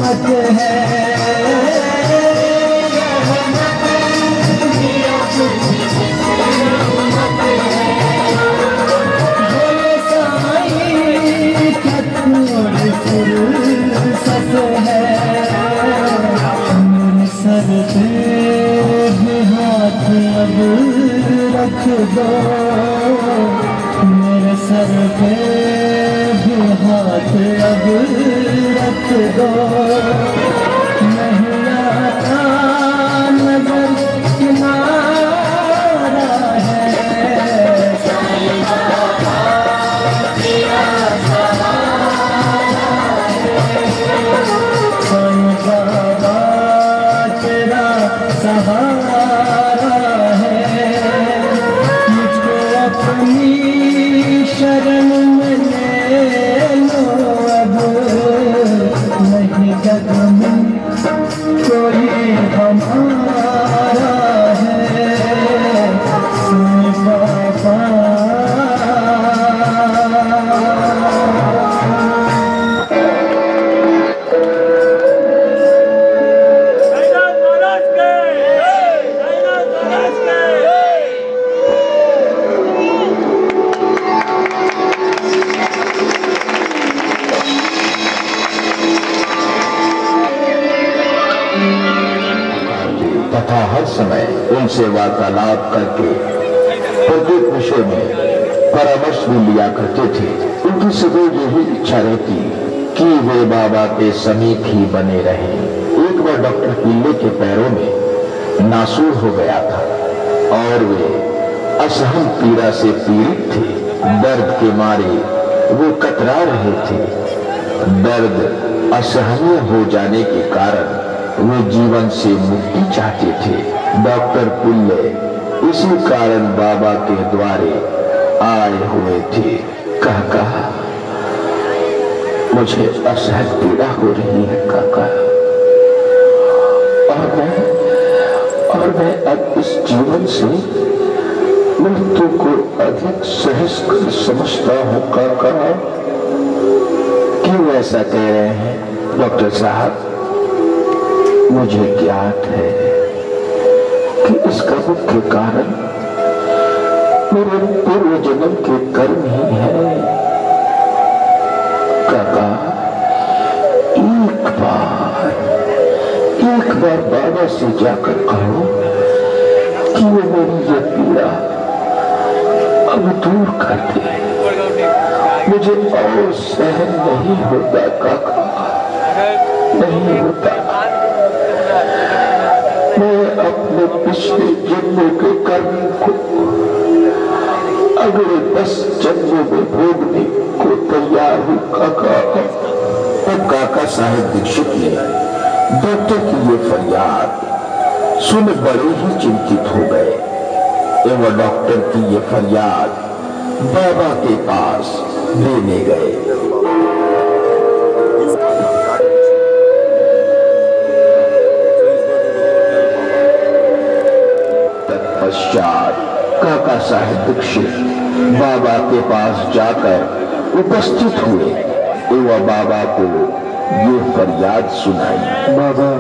रहमत है, फुर्सत है, मेरे सर पे भी हाथ अब रख दो, मेरे सर पे भी हाथ अब रख दो, नहीं आता नजर किनारा है, सहारा है, मुझको अपनी शरण में ले लो अब, नहीं जग में कोई हमारा है, सुन पापा तथा हर समय उनसे वार्तालाप करके प्रत्येक विषय में परामर्श भी लिया करते थे। उनकी सदैव यही इच्छा रहती कि वे बाबा के समीप ही बने रहें। एक बार डॉक्टर पिल्ले के पैरों में नासूर हो गया था और वे असहन पीड़ा से पीड़ित थे। दर्द के मारे वो कतरा रहे थे। दर्द असहनीय हो जाने के कारण वे जीवन से मुक्ति चाहते थे। डॉक्टर पुल्ले इसी कारण बाबा के द्वारे आए हुए थे। काका, मुझे असहज पीड़ा हो रही है काका, और मैं अब इस जीवन से मृत्यु को अधिक सहज कर समझता हूँ काका। क्यों ऐसा कह रहे हैं डॉक्टर साहब? मुझे ज्ञात है कि इसका मुख्य कारण मेरे पूर्व जन्म के कर्म ही है। काका, एक बार बाबा से जाकर कहो कि वो मेरी ये पीड़ा अब दूर कर दे। मुझे और सहन नहीं होता काका, नहीं होता। मैं अपने पिछले जन्मों के कर्म को अगले 10 जन्मों में भोगने को तैयार हूँ काका। अब काका साहेब दीक्षित ने डॉक्टर की ये फरियाद सुन बड़े ही चिंतित हो गए एवं डॉक्टर की ये फरियाद बाबा के पास देने गए। तत्पश्चात काका साहेब दीक्षित बाबा के पास जाकर उपस्थित हुए एवं बाबा को ये फरियाद सुनाई। बाबा,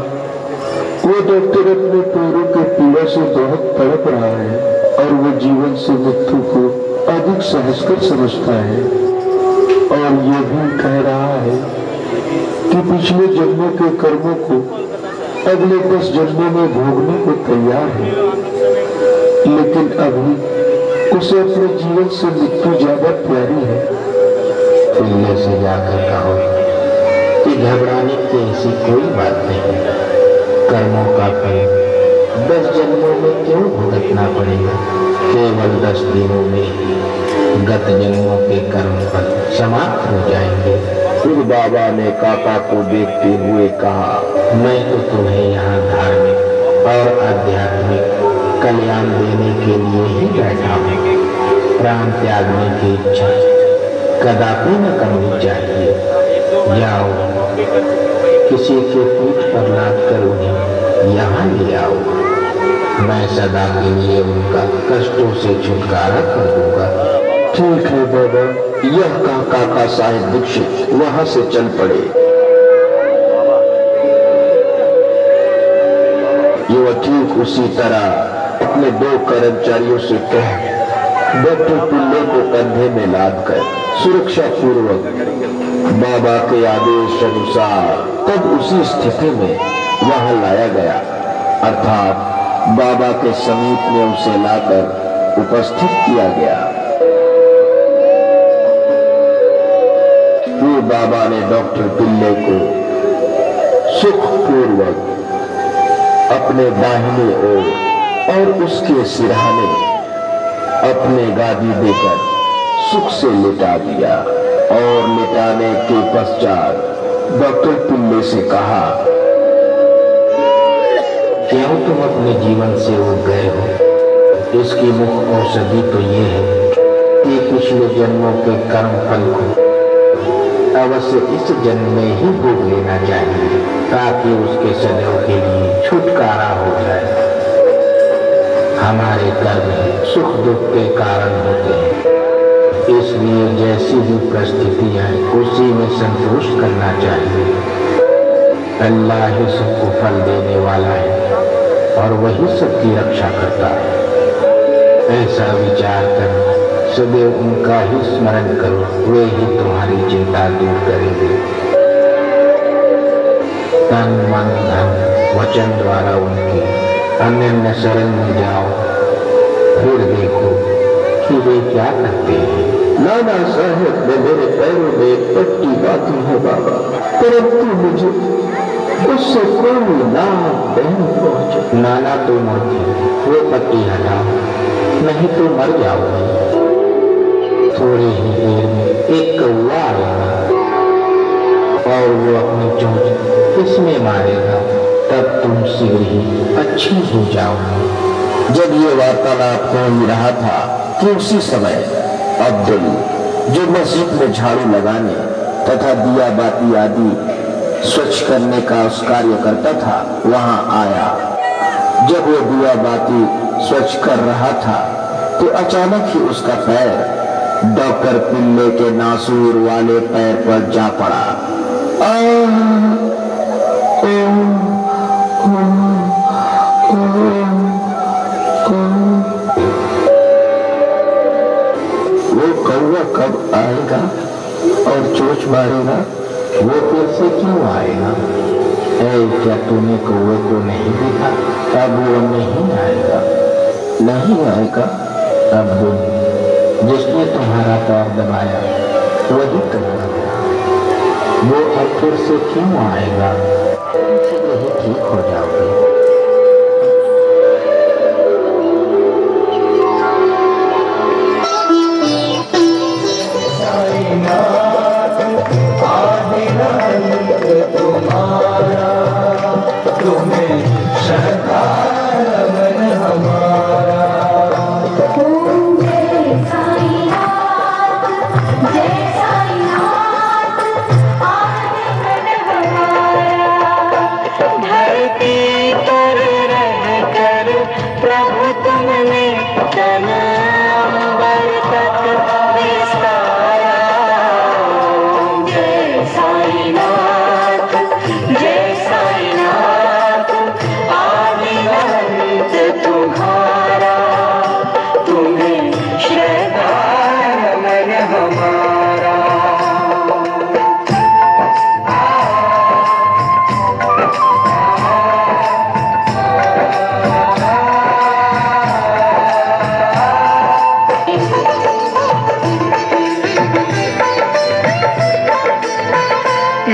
वो डॉक्टर अपने पैरों के पीड़ा से बहुत तड़प रहा है और वो जीवन से मृत्यु को अधिक सहजकर समझता है और ये भी कह रहा है कि पिछले जन्मों के कर्मों को अगले 10 जन्मों में भोगने को तैयार है, लेकिन अभी उसे अपने जीवन से मृत्यु ज्यादा प्यारी है। पिल्ले से जाकर कहो कि घबराने की ऐसी कोई बात नहीं। कर्मों का फल 10 जन्मों में क्यों भुगतना पड़ेगा? केवल 10 दिनों में ही गत जन्मों के कर्म फल समाप्त हो जाएंगे। फिर बाबा ने काका को देखते हुए कहा, मैं तो तुम्हें यहाँ धार्मिक और आध्यात्मिक कल्याण देने के लिए ही बैठा हूँ। प्राण त्यागने की इच्छा कदापि न करनी चाहिए। जाओ, किसी के पीठ पर लाद कर उन्हें यहाँ ले आओ। मैं सदा के लिए उनका कष्टों से छुटकारा कर दूंगा। ठीक है बाबा। यह काका साहेब दीक्षित वहां से चल पड़े। ये ठीक उसी तरह अपने 2 कर्मचारियों से कह डॉक्टर पिल्ले को कंधे में लादकर सुरक्षा पूर्वक बाबा के आदेश अनुसार तब उसी स्थिति में वहां लाया गया, अर्थात बाबा के समीप में उसे लाकर उपस्थित किया गया। फिर बाबा ने डॉक्टर पिल्ले को सुखपूर्वक अपने दाहिने ओर और उसके सिरहाने अपने गादी देकर सुख से लिटा दिया और लिटाने के पश्चात डॉक्टर पिल्ले से कहा, क्यों तुम अपने जीवन से उब गए हो? इसकी मुख्य औषधि तो ये है कि पिछले जन्मों के कर्म फल को अवश्य इस जन्म में ही भोग लेना चाहिए, ताकि उसके सदैव के लिए छुटकारा हो जाए। हमारे कर्म सुख दुख के कारण होते हैं, इसलिए जैसी भी परिस्थिति है उसी में संतोष करना चाहिए। अल्लाह ही सबको फल देने वाला है और वही सबकी रक्षा करता है। ऐसा विचार कर सदैव उनका ही स्मरण करो, वे ही तुम्हारी चिंता दूर करेंगे। तन मन धन वचन द्वारा उनकी अनन्य शरण में जाओ, फिर देखो कि वे क्या करते हैं। नाना साहब ने मेरे पैरों में पट्टी बांधी है बाबा, परंतु मुझे उससे कोई लाभ नहीं पहुंचा। नाना तो मूर्ति, वो पट्टी हटाओ, नहीं तो मर जाओगे। थोड़ी ही देर में एक कौवा आएगा और वो अपनी चोंच इसमें मारेगा, तब तुम शीघ्र ही अच्छी हो जाओगे। जब ये वार्तालाप हो ही रहा था कि उसी समय अब्दुल, जो मस्जिद में झाड़ू लगाने तथा दिया बाती आदि स्वच्छ करने का उस कार्य करता था, वहां आया। जब वो दिया बाती स्वच्छ कर रहा था तो अचानक ही उसका पैर डॉक्टर पिल्ले के नासूर वाले पैर पर जा पड़ा। वो कौवा कब आएगा और चोंच मारेगा? वो फिर से क्यों आएगा? क्या तूने कौवे को नहीं देखा? अब वो नहीं आएगा। नहीं आएगा। अब जिसने तुम्हारा पैर दबाया वही कौवा है। वो अब फिर से क्यों आएगा? शीघ्र ही ठीक हो जाओगे।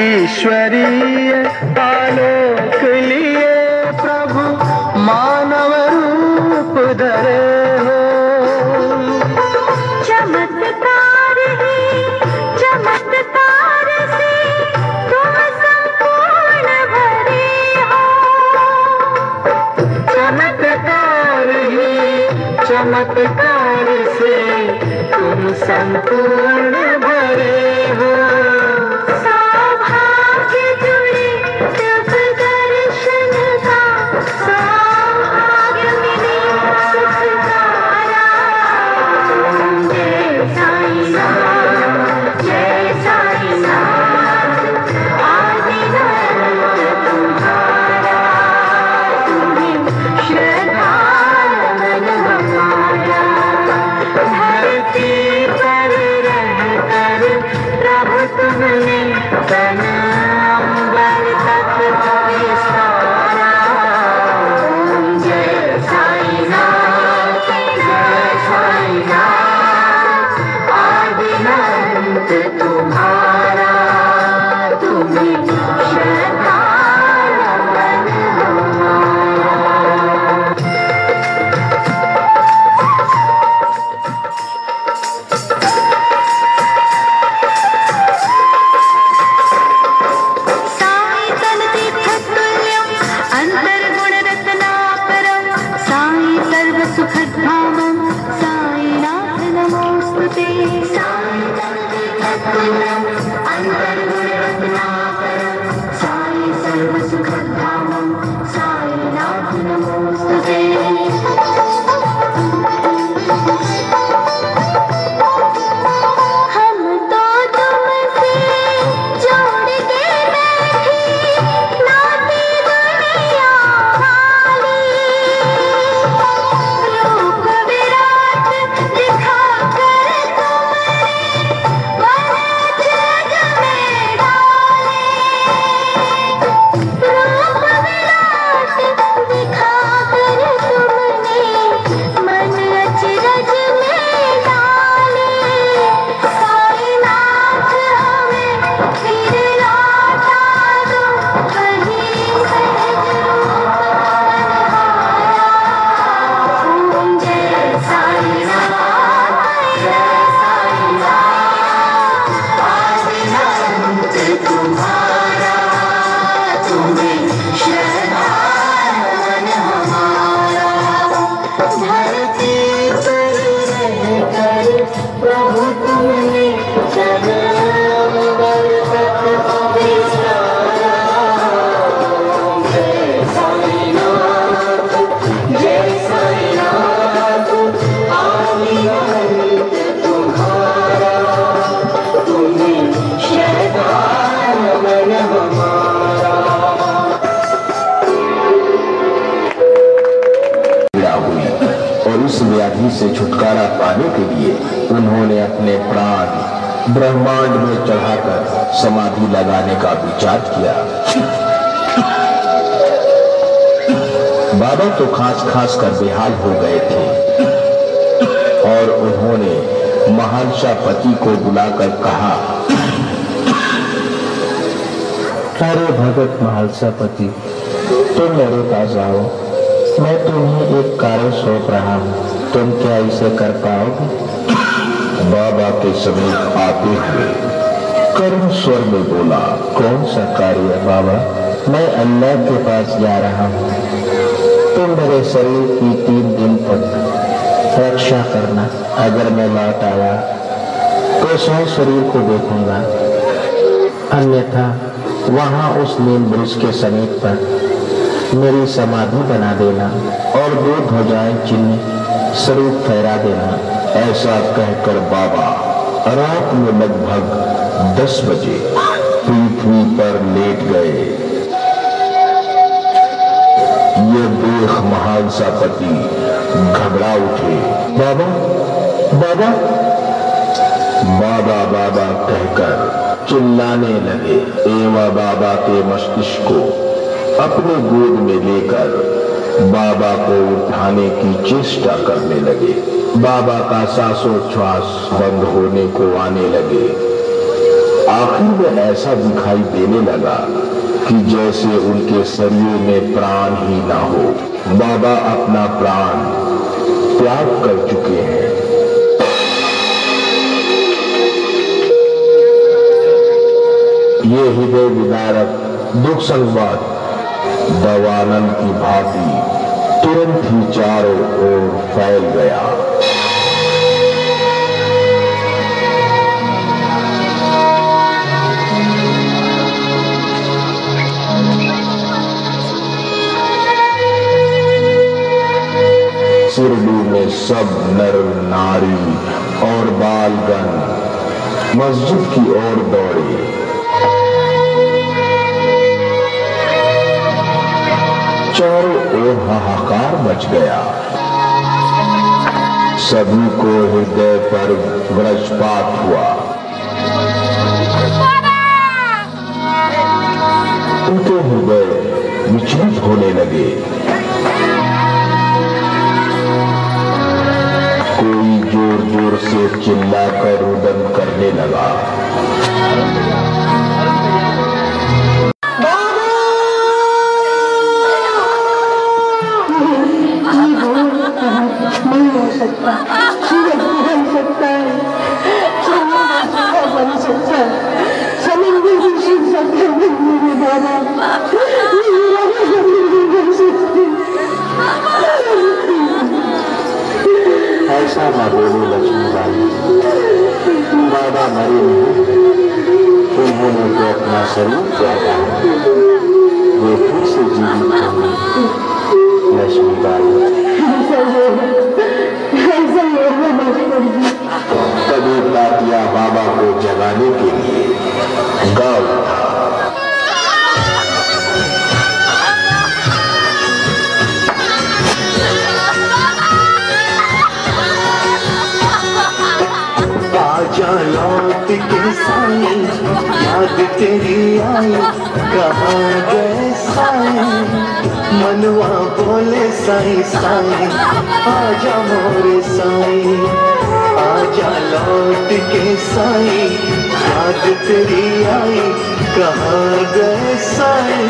ईश्वरीय आलोक लिए प्रभु मानव रूप धरे हो। चमत्कार ही चमत्कार से तुम संपूर्ण भरे हो। चमत्कार ही चमत्कार से तुम संपूर्ण भरे हो। व्याधि से छुटकारा पाने के लिए उन्होंने अपने प्राण ब्रह्मांड में चढ़ाकर समाधि लगाने का विचार किया। बाबा तो खास कर बेहाल हो गए थे और उन्होंने महालसापति को बुलाकर कहा, अरे भगत महालसापति, तुम मेरे पास आओ। मैं तुम्हें एक कार्य सौंप रहा हूँ, तुम क्या इसे कर पाओगे? बाबा के समीप आते हुए करुण स्वर में बोला, कौन सा कार्य बाबा? मैं अल्लाह के पास जा रहा हूँ। तुम मेरे शरीर की 3 दिन तक रक्षा करना। अगर मैं लौट आया तो सौ शरीर को देखूंगा, अन्यथा वहाँ उस नीम वृक्ष के समीप पर मेरी समाधि बना देना और 2 ध्वजाएं चिन्ह स्वरूप फहरा देना। ऐसा कहकर बाबा रात में लगभग 10 बजे पृथ्वी पर लेट गए। ये देख महालसापति घबरा उठे। बाबा बाबा बाबा बाबा कहकर चिल्लाने लगे एवं बाबा के मस्तिष्क को अपने गोद में लेकर बाबा को उठाने की चेष्टा करने लगे। बाबा का सांसोच्छ्वास बंद होने को आने लगे। आखिर में ऐसा दिखाई देने लगा कि जैसे उनके शरीर में प्राण ही ना हो। बाबा अपना प्राण त्याग कर चुके हैं। ये हृदय विदारक दुख संवाद दवानन की भांति तुरंत ही चारों ओर फैल गया। शिरडी में सब नर नारी और बालगण मस्जिद की ओर दौड़े। चारों ओर हाहाकार मच गया। सभी को हृदय पर वज्रपात हुआ। उनके हृदय विचलित होने लगे। कोई जोर जोर से चिल्लाकर रुदन करने लगा। नहीं हो सकता, सूरज बन सकता है, चंद्रमा बन सकता है, समंदर भी सुन सकते हैं मेरे बाबा, बन सकते। ऐसा ना बोलो लक्ष्मीबाई, बाबा मरे नहीं, उन्होंने तो अपना शरीर त्यागा, वे फिर से जीवित होंगे। लक्ष्मीबाई कभी तातिया बाबा को जगाने के लिए गा उठा। आजा लौट के साईं, याद तेरी आई, कहाँ गए साईं, मनवा बोले साईं साईं, आजा मोरे साईं, आजा लौट के साईं, याद तेरी आई, कहाँ गए साईं,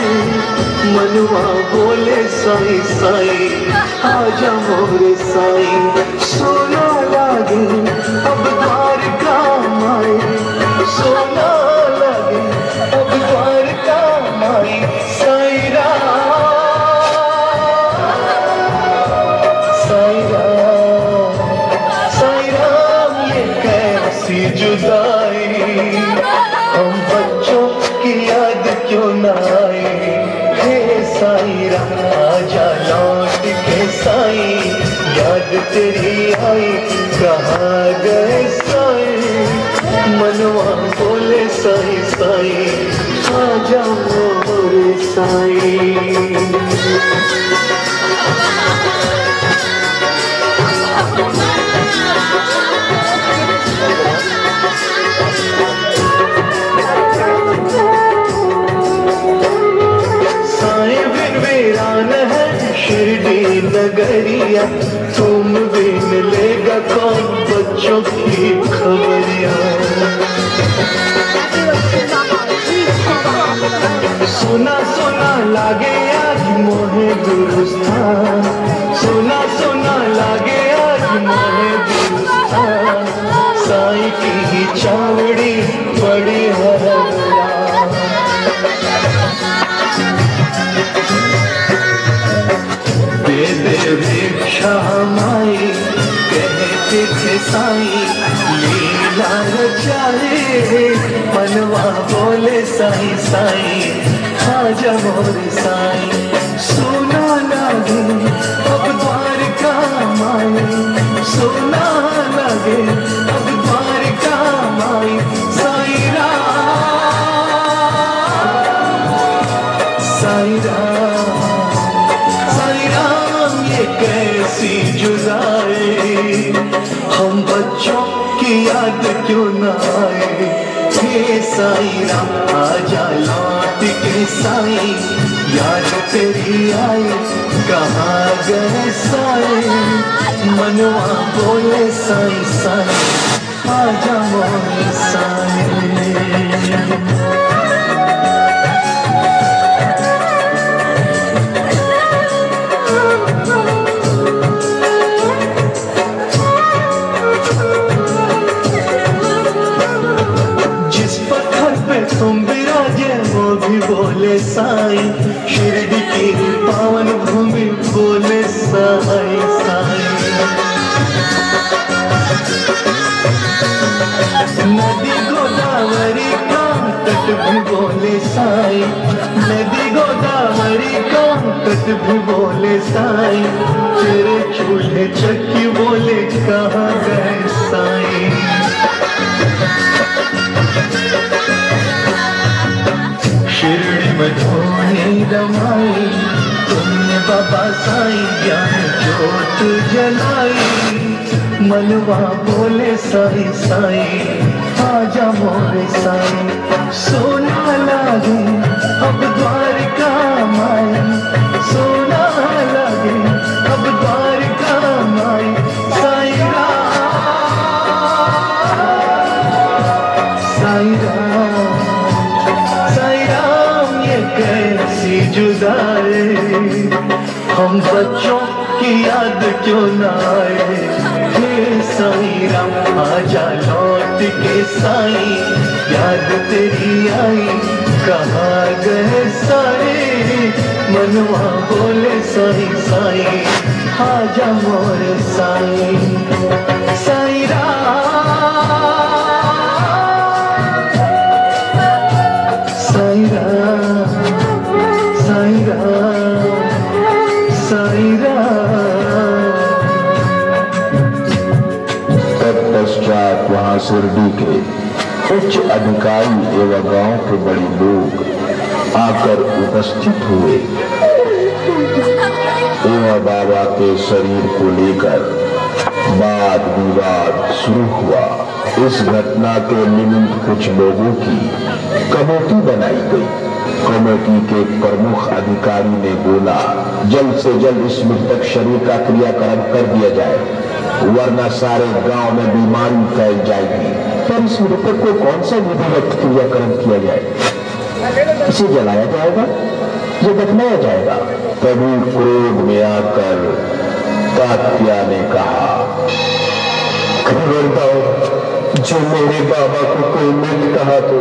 मनवा बोले साईं साईं, आजा मोरे साईं। सोना लागे अब द्वारका माई, सोना लागे अब द्वारका माई, साईं राम साईं राम साईं राम, ये कैसी जुदाई, हम बच्चों की याद क्यों ना आई, हे साईं राम आजा लौट के साईं, याद तेरी आई, कहाँ गए साईं, मनवा बोले साईं साईं, आजा मोरे साईं। शिरडी नगरिया तुम बिन लेगा कौन बच्चों की खबरिया। सुना सुना लागे आज मोहे गुरुस्तान, सुना सुना लागे आज मोहे गुरुस्तान, साईं की ही चावड़ी बड़ी हरया। दे दे भिक्षा माई कहते थे साईं, लीला रचाए मनवा बोले साईं साईं, आजा मोरे साईं। सोना लागे अब द्वारका माई, सोना लागे अब द्वारका माई, साईं राम साईं राम साईं राम, ये कैसी जुदाई, हम बच्चों की याद क्यों ना आए। हे साईं राम आजा लौट के साईं, याद तेरी आई कहाँ गए साईं, मनवा बोले साईं साईं, आजा मोरे साईं। तुम विराजे वो भी बोले साईं, शिरडी की पावन भूमि बोले साईं साईं। नदी गोदावरी का तट भी बोले साईं, नदी गोदावरी का तट भी बोले साईं, तेरे चूल्हे चक्की बोले कहाँ गए साईं। शिरडी में धोनी रमाई तुमने बाबा साईं, ज्ञान ज्योत जलाई, मनवा बोले साईं साईं, आजा मोरे साईं। सोना लागे अब द्वारका माई, सोना लागे अब द्वारका माई, साईं राम साईं राम साईं राम, ये कैसी जुदाई, हम बच्चों की याद क्यों ना आए। हे साईं राम आजा लौट के साईं, याद तेरी आई कहाँ गए साईं, मनवा बोले साईं साईं, आजा मोरे साईं। साईं राम साईं राम साईं राम साईं राम। तत्पश्चात वहां शिरडी के उच्च अधिकारी एवं गांव के बड़े लोग आकर उपस्थित हुए एवं बाबा के शरीर को लेकर वाद विवाद शुरू हुआ। इस घटना के निमित्त कुछ लोगों की कमेटी बनाई गई। कमेटी के प्रमुख अधिकारी ने बोला, जल्द से जल्द इस मृतक शरीर का क्रियाकर्म कर दिया जाए, वरना सारे गांव में बीमारी फैल जाएगी। पर इस मृतक को कौन सा विधिवत क्रियाकर्म किया जाए? इसे जलाया जाएगा या दफनाया जाएगा? तभी क्रोध में आकर तात्या ने कहा, खबरदार, जो मेरे बाबा को कोई मत कहा तो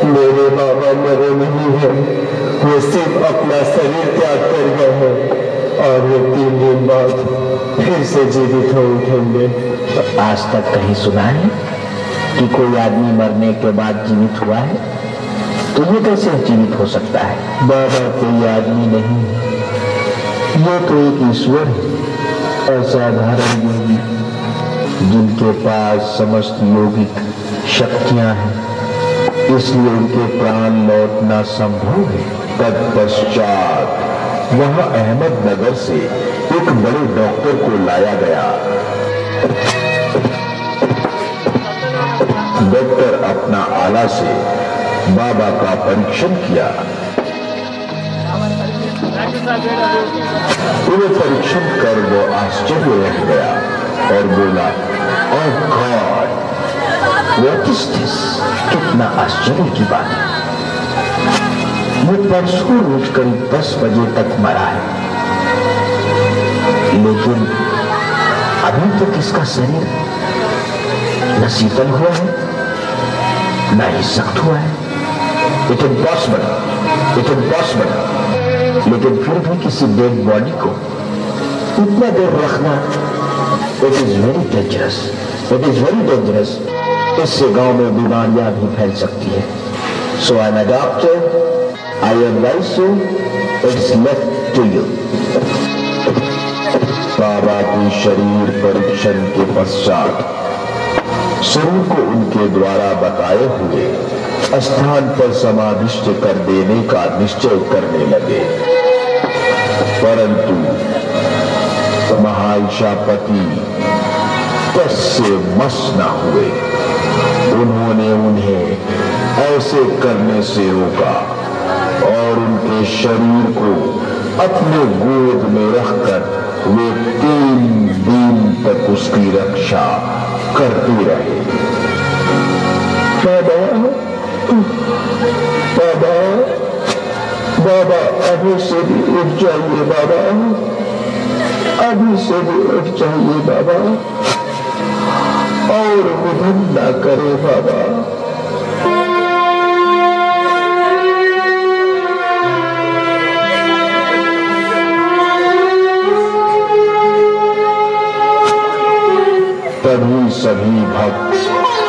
मेरे बाबा मरे नहीं है, वो सिर्फ अपना शरीर त्याग कर गए हैं और वो 3 दिन बाद फिर से जीवित हो उठेंगे। आज तक कहीं सुना है कि कोई आदमी मरने के बाद जीवित हुआ है? तो ये कैसे जीवित हो सकता है? बाबा कोई आदमी नहीं है, ये तो एक ईश्वर है, असाधारण योगी जिनके पास समस्त योगिक शक्तियां हैं, इसलिए उनके प्राण लौटना संभव है। तत्पश्चात वहां अहमदनगर से एक बड़े डॉक्टर को लाया गया। डॉक्टर अपना आला से बाबा का परीक्षण किया। पूरे परीक्षण कर वो आश्चर्य रह गया और बोला, ओह गॉड, व्हाट इज दिस? कितना आश्चर्य की बात है। वो परसों रोज करीब 10 बजे तक मरा है, लेकिन अभी तक इसका शरीर न शीतल हुआ है न ही सख्त हुआ है। It impossible. लेकिन फिर भी किसी डेड बॉडी को इतना देर रखना, इट इज वेरी डेंजरस। इससे गांव में बीमारियां भी फैल सकती है। So I am a doctor, I advise you, it's left to you. बाबा की शरीर परीक्षण के पश्चात शरीर को उनके द्वारा बताए हुए स्थान पर समाविष्ट कर देने का निश्चय करने लगे, परंतु महाईशापति तस से मस न हुए। उन्होंने उन्हें ऐसे करने से रोका और उनके शरीर को अपने गोद में रखकर वे 3 दिन तक उसकी रक्षा करते रहे। बाबा अभी से भी उठ जाइए बाबा, अभी से भी उठ जाइए बाबा, और निधन ना करे बाबा। तभी सभी भक्त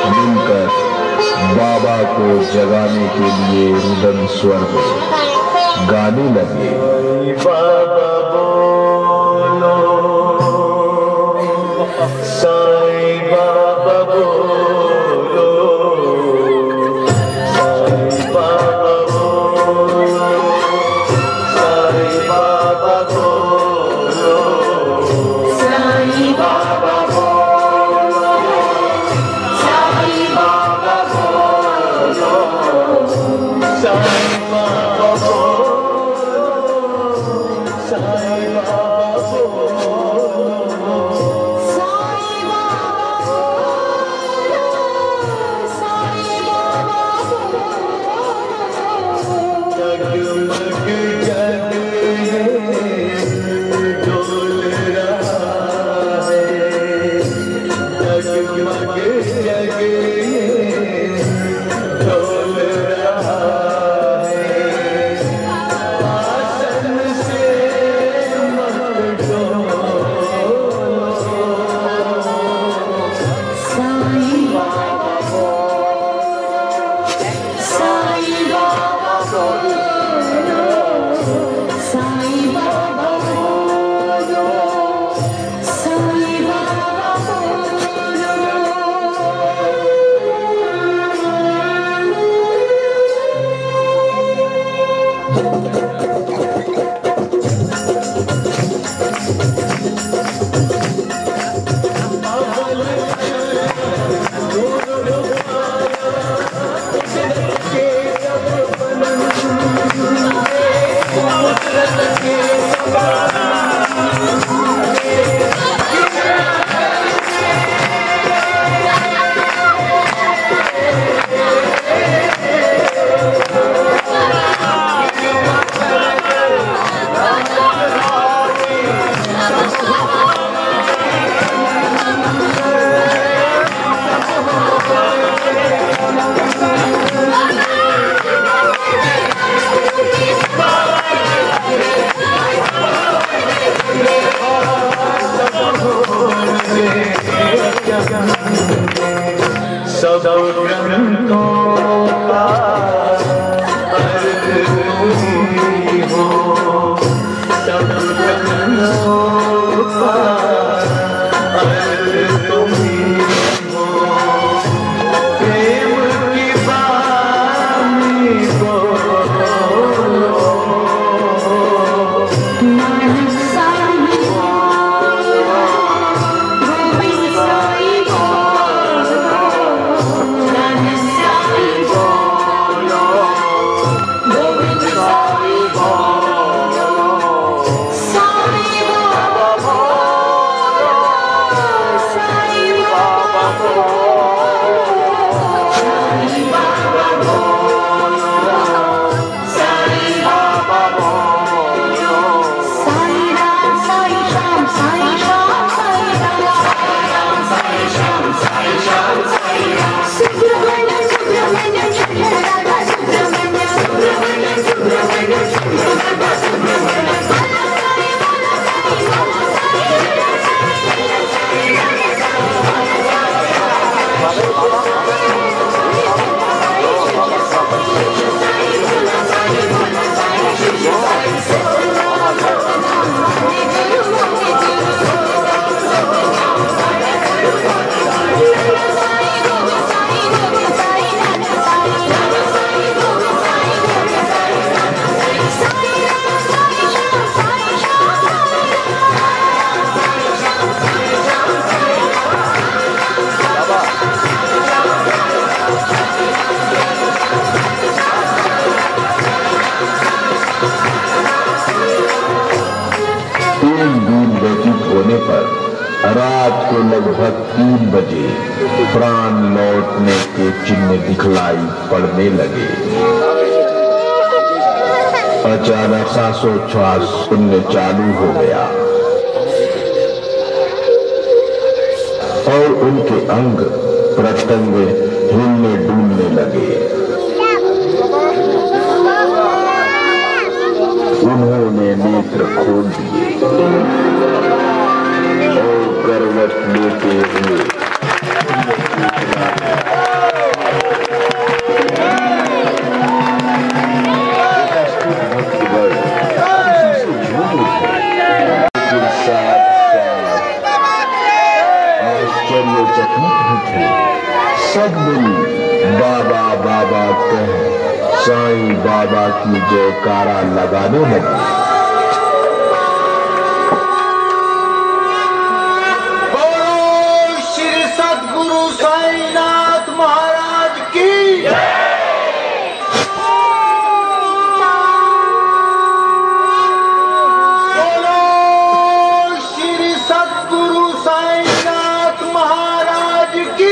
मिलकर बाबा को जगाने के लिए रुदन स्वर में गाने लगे। बाबा बोलो, साईं बाबा बोलो, साईं बाबा बोलो, साईं बाबा बोलो, साईं बाबा बोलो, साईं बाबा बोलो, साईं बाबा एक दिन व्यतीत होने पर रात को लगभग 3 बजे प्राण लौटने के चिन्ह दिखलाई पड़ने लगे। अचानक श्वासोच्छ्वास सुनने चालू हो गया और उनके अंग प्रत्यंग हिलने डूलने लगे। उन्होंने नेत्र खोल दिए और करवट लेते हुए सब मिल बाबा बाबा कह साईं बाबा की जयकारा लगाने लगे। बोलो श्री सद्गुरु साईनाथ महाराज की बोलो श्री सद्गुरु साईनाथ महाराज की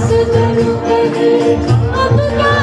पास तुम कहीं अब क्या